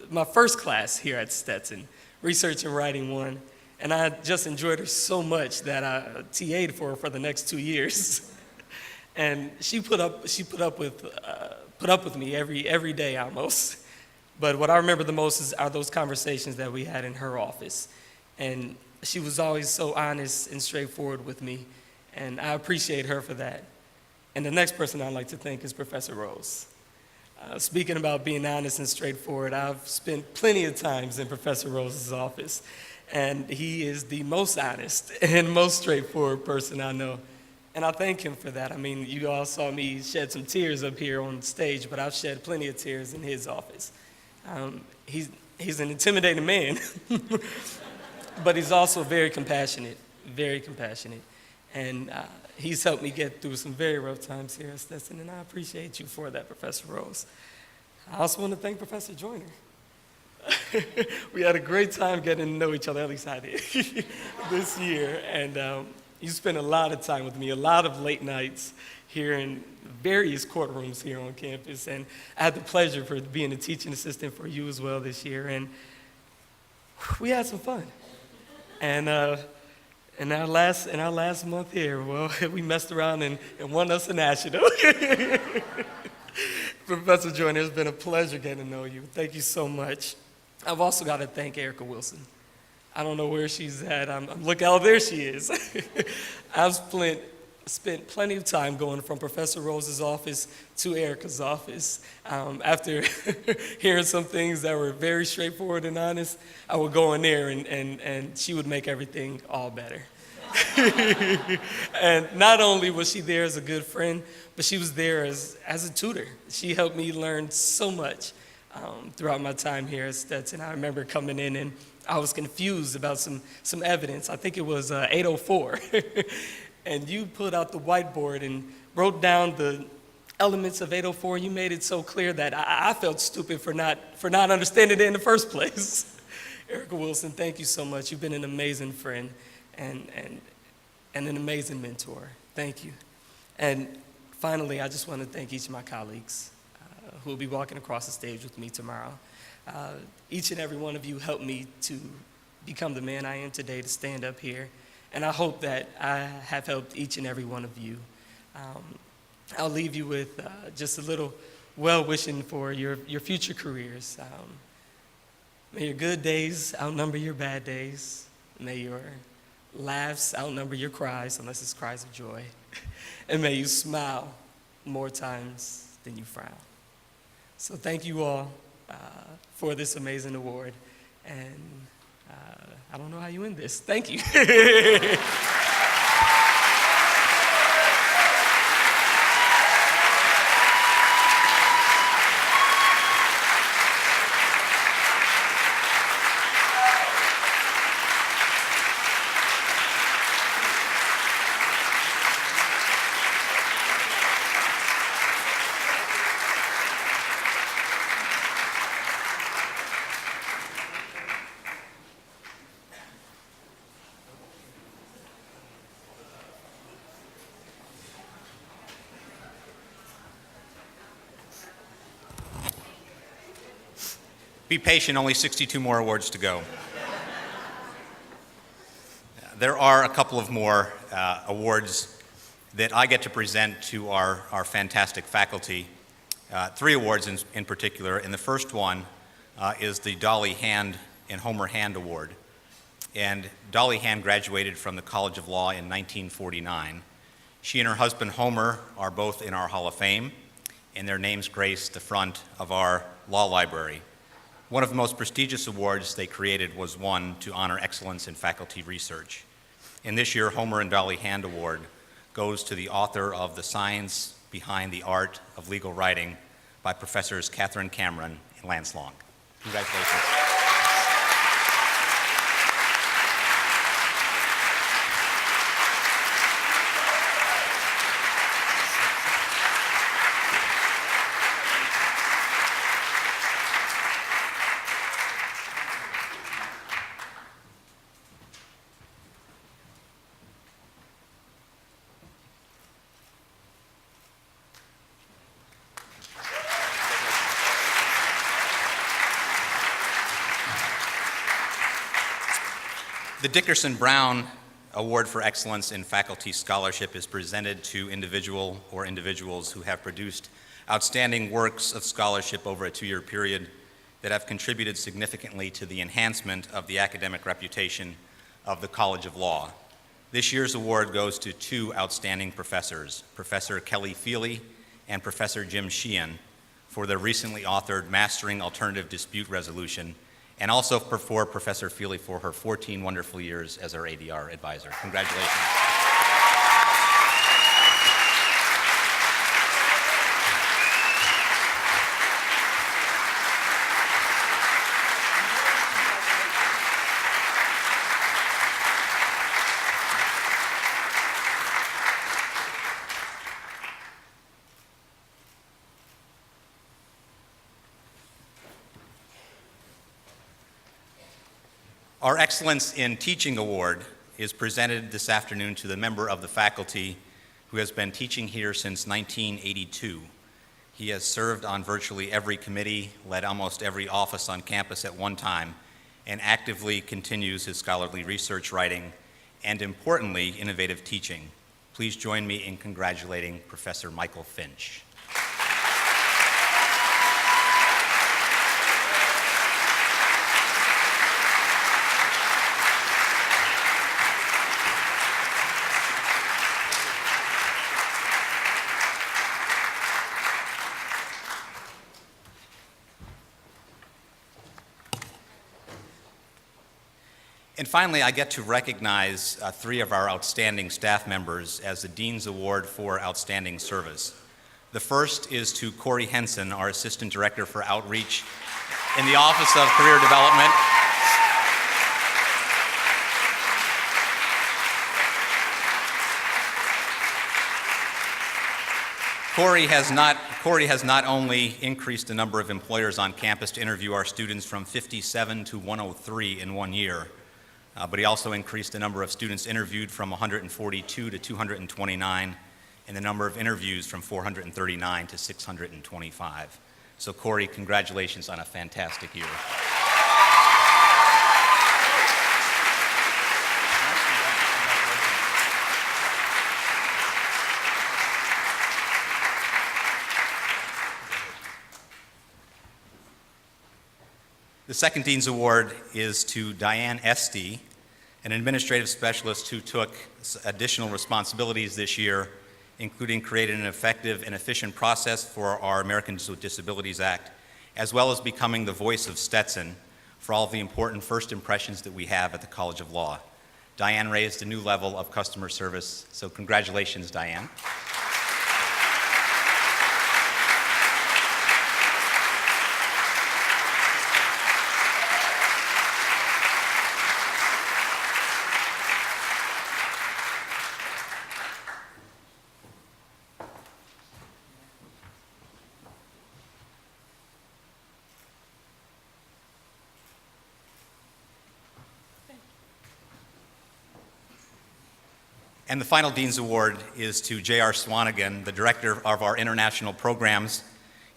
[SPEAKER 9] my first class here at Stetson, Research and Writing 1, and I just enjoyed her so much that I TA'd for her for the next 2 years. And she put up with me every day almost. But what I remember the most are those conversations that we had in her office. And she was always so honest and straightforward with me, and I appreciate her for that. And the next person I'd like to thank is Professor Rose. Speaking about being honest and straightforward, I've spent plenty of times in Professor Rose's office, and he is the most honest and most straightforward person I know. And I thank him for that. I mean, you all saw me shed some tears up here on stage, but I've shed plenty of tears in his office. He's an intimidating man, but he's also very compassionate. And he's helped me get through some very rough times here at Stetson, and I appreciate you for that, Professor Rose. I also want to thank Professor Joyner. We had a great time getting to know each other, at least I did, this year. And you spent a lot of time with me, a lot of late nights here in various courtrooms here on campus. And I had the pleasure for being a teaching assistant for you as well this year. And we had some fun. And in our last month here, well, we messed around and won us a national. Professor Joyner, it's been a pleasure getting to know you. Thank you so much. I've also got to thank Erica Wilson. I don't know where she's at. Look, oh, there she is. I've spent plenty of time going from Professor Rose's office to Erica's office. After hearing some things that were very straightforward and honest, I would go in there and she would make everything all better. And not only was she there as a good friend, but she was there as a tutor. She helped me learn so much throughout my time here at Stetson. I remember coming in and I was confused about some evidence. I think it was 804. And you pulled out the whiteboard and wrote down the elements of 804. You made it so clear that I felt stupid for not understanding it in the first place. Erica Wilson, thank you so much. You've been an amazing friend and an amazing mentor. Thank you. And finally, I just want to thank each of my colleagues who will be walking across the stage with me tomorrow. Each and every one of you helped me to become the man I am today, to stand up here. And I hope that I have helped each and every one of you. I'll leave you with just a little well-wishing for your future careers. May your good days outnumber your bad days. May your laughs outnumber your cries, unless it's cries of joy. And may you smile more times than you frown. So thank you all for this amazing award. And I don't know how you end this. Thank you.
[SPEAKER 1] Be patient, only 62 more awards to go. There are a couple of more awards that I get to present to our fantastic faculty. 3 awards in particular, and the first one is the Dolly Hand and Homer Hand Award. And Dolly Hand graduated from the College of Law in 1949. She and her husband Homer are both in our Hall of Fame, and their names grace the front of our law library. One of the most prestigious awards they created was one to honor excellence in faculty research. And this year, Homer and Dolly Hand Award goes to the author of The Science Behind the Art of Legal Writing by Professors Catherine Cameron and Lance Long. Congratulations. The Dickerson Brown Award for Excellence in Faculty Scholarship is presented to individuals who have produced outstanding works of scholarship over a 2-year period that have contributed significantly to the enhancement of the academic reputation of the College of Law. This year's award goes to 2 outstanding professors, Professor Kelly Feely and Professor Jim Sheehan, for their recently authored Mastering Alternative Dispute Resolution, and also for Professor Feely for her 14 wonderful years as our ADR advisor. Congratulations. Our Excellence in Teaching Award is presented this afternoon to the member of the faculty who has been teaching here since 1982. He has served on virtually every committee, led almost every office on campus at one time, and actively continues his scholarly research writing and, importantly, innovative teaching. Please join me in congratulating Professor Michael Finch. And finally, I get to recognize 3 of our outstanding staff members as the Dean's Award for Outstanding Service. The first is to Corey Henson, our Assistant Director for Outreach in the Office of Career Development. Corey has not only increased the number of employers on campus to interview our students from 57 to 103 in 1 year, but he also increased the number of students interviewed from 142 to 229, and the number of interviews from 439 to 625. So Corey, congratulations on a fantastic year. The second Dean's Award is to Diane Esty, an administrative specialist who took additional responsibilities this year, including creating an effective and efficient process for our Americans with Disabilities Act, as well as becoming the voice of Stetson for all of the important first impressions that we have at the College of Law. Diane raised a new level of customer service, so congratulations, Diane. And the final Dean's Award is to J.R. Swanigan, the Director of our International Programs.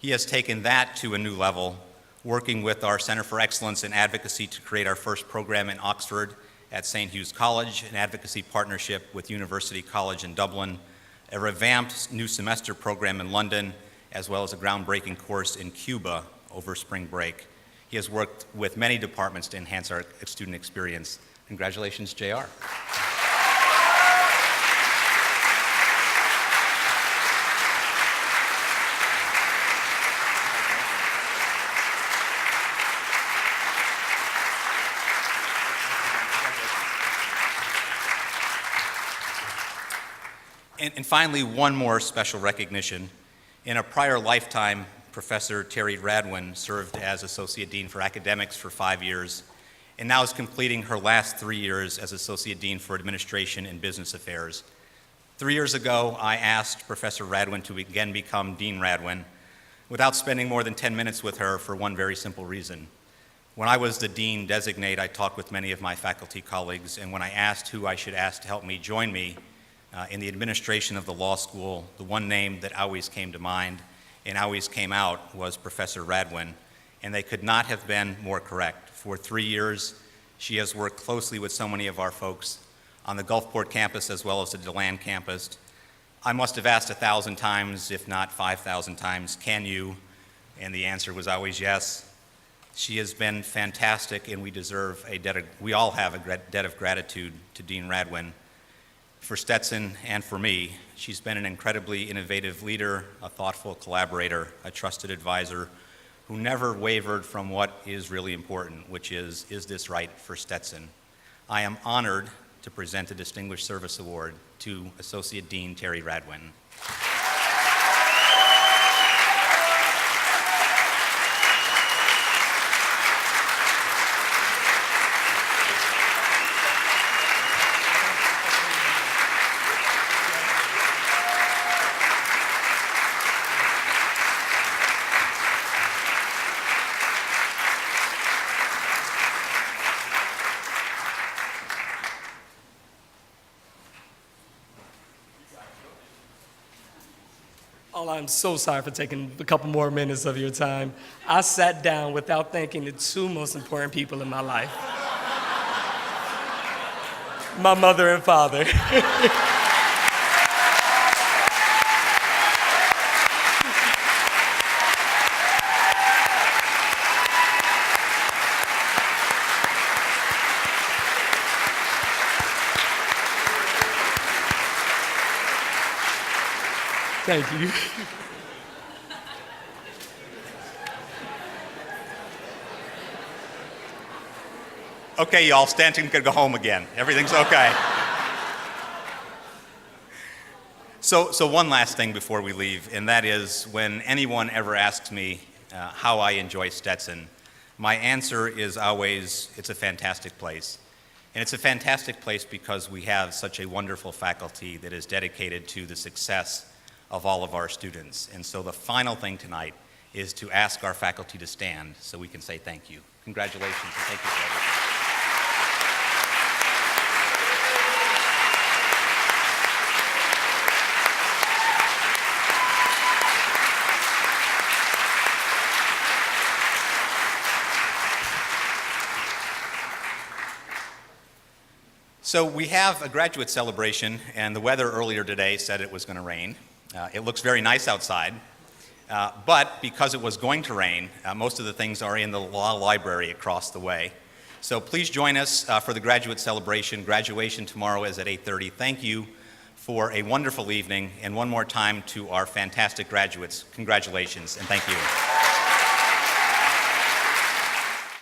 [SPEAKER 1] He has taken that to a new level, working with our Center for Excellence in Advocacy to create our first program in Oxford at St. Hugh's College, an advocacy partnership with University College in Dublin, a revamped new semester program in London, as well as a groundbreaking course in Cuba over spring break. He has worked with many departments to enhance our student experience. Congratulations, J.R. And finally, one more special recognition. In a prior lifetime, Professor Terry Radwin served as Associate Dean for Academics for 5 years, and now is completing her last 3 years as Associate Dean for Administration and Business Affairs. 3 years ago, I asked Professor Radwin to again become Dean Radwin without spending more than 10 minutes with her for one very simple reason. When I was the Dean designate, I talked with many of my faculty colleagues, and when I asked who I should ask to help me join me in the administration of the law school, the one name that always came to mind and always came out was Professor Radwin, and they could not have been more correct. For 3 years, she has worked closely with so many of our folks on the Gulfport campus as well as the DeLand campus. I must have asked 1,000 times, if not 5,000 times, can you? And the answer was always yes. She has been fantastic, and we all have a debt of gratitude to Dean Radwin. For Stetson and for me, she's been an incredibly innovative leader, a thoughtful collaborator, a trusted advisor who never wavered from what is really important, which is this right for Stetson? I am honored to present the Distinguished Service Award to Associate Dean Terry Radwin.
[SPEAKER 15] Oh, I'm so sorry for taking a couple more minutes of your time. I sat down without thanking the two most important people in my life. My mother and father. Thank you.
[SPEAKER 1] Okay, y'all, Stanton can go home again. Everything's okay. So one last thing before we leave, and that is when anyone ever asks me how I enjoy Stetson, my answer is always, it's a fantastic place. And it's a fantastic place because we have such a wonderful faculty that is dedicated to the success of all of our students. And so the final thing tonight is to ask our faculty to stand so we can say thank you. Congratulations and thank you for everything. So we have a graduate celebration, and the weather earlier today said it was going to rain. It looks very nice outside, but because it was going to rain, most of the things are in the law library across the way. So please join us for the graduate celebration. Graduation tomorrow is at 8:30. Thank you for a wonderful evening, and one more time to our fantastic graduates, congratulations and thank you.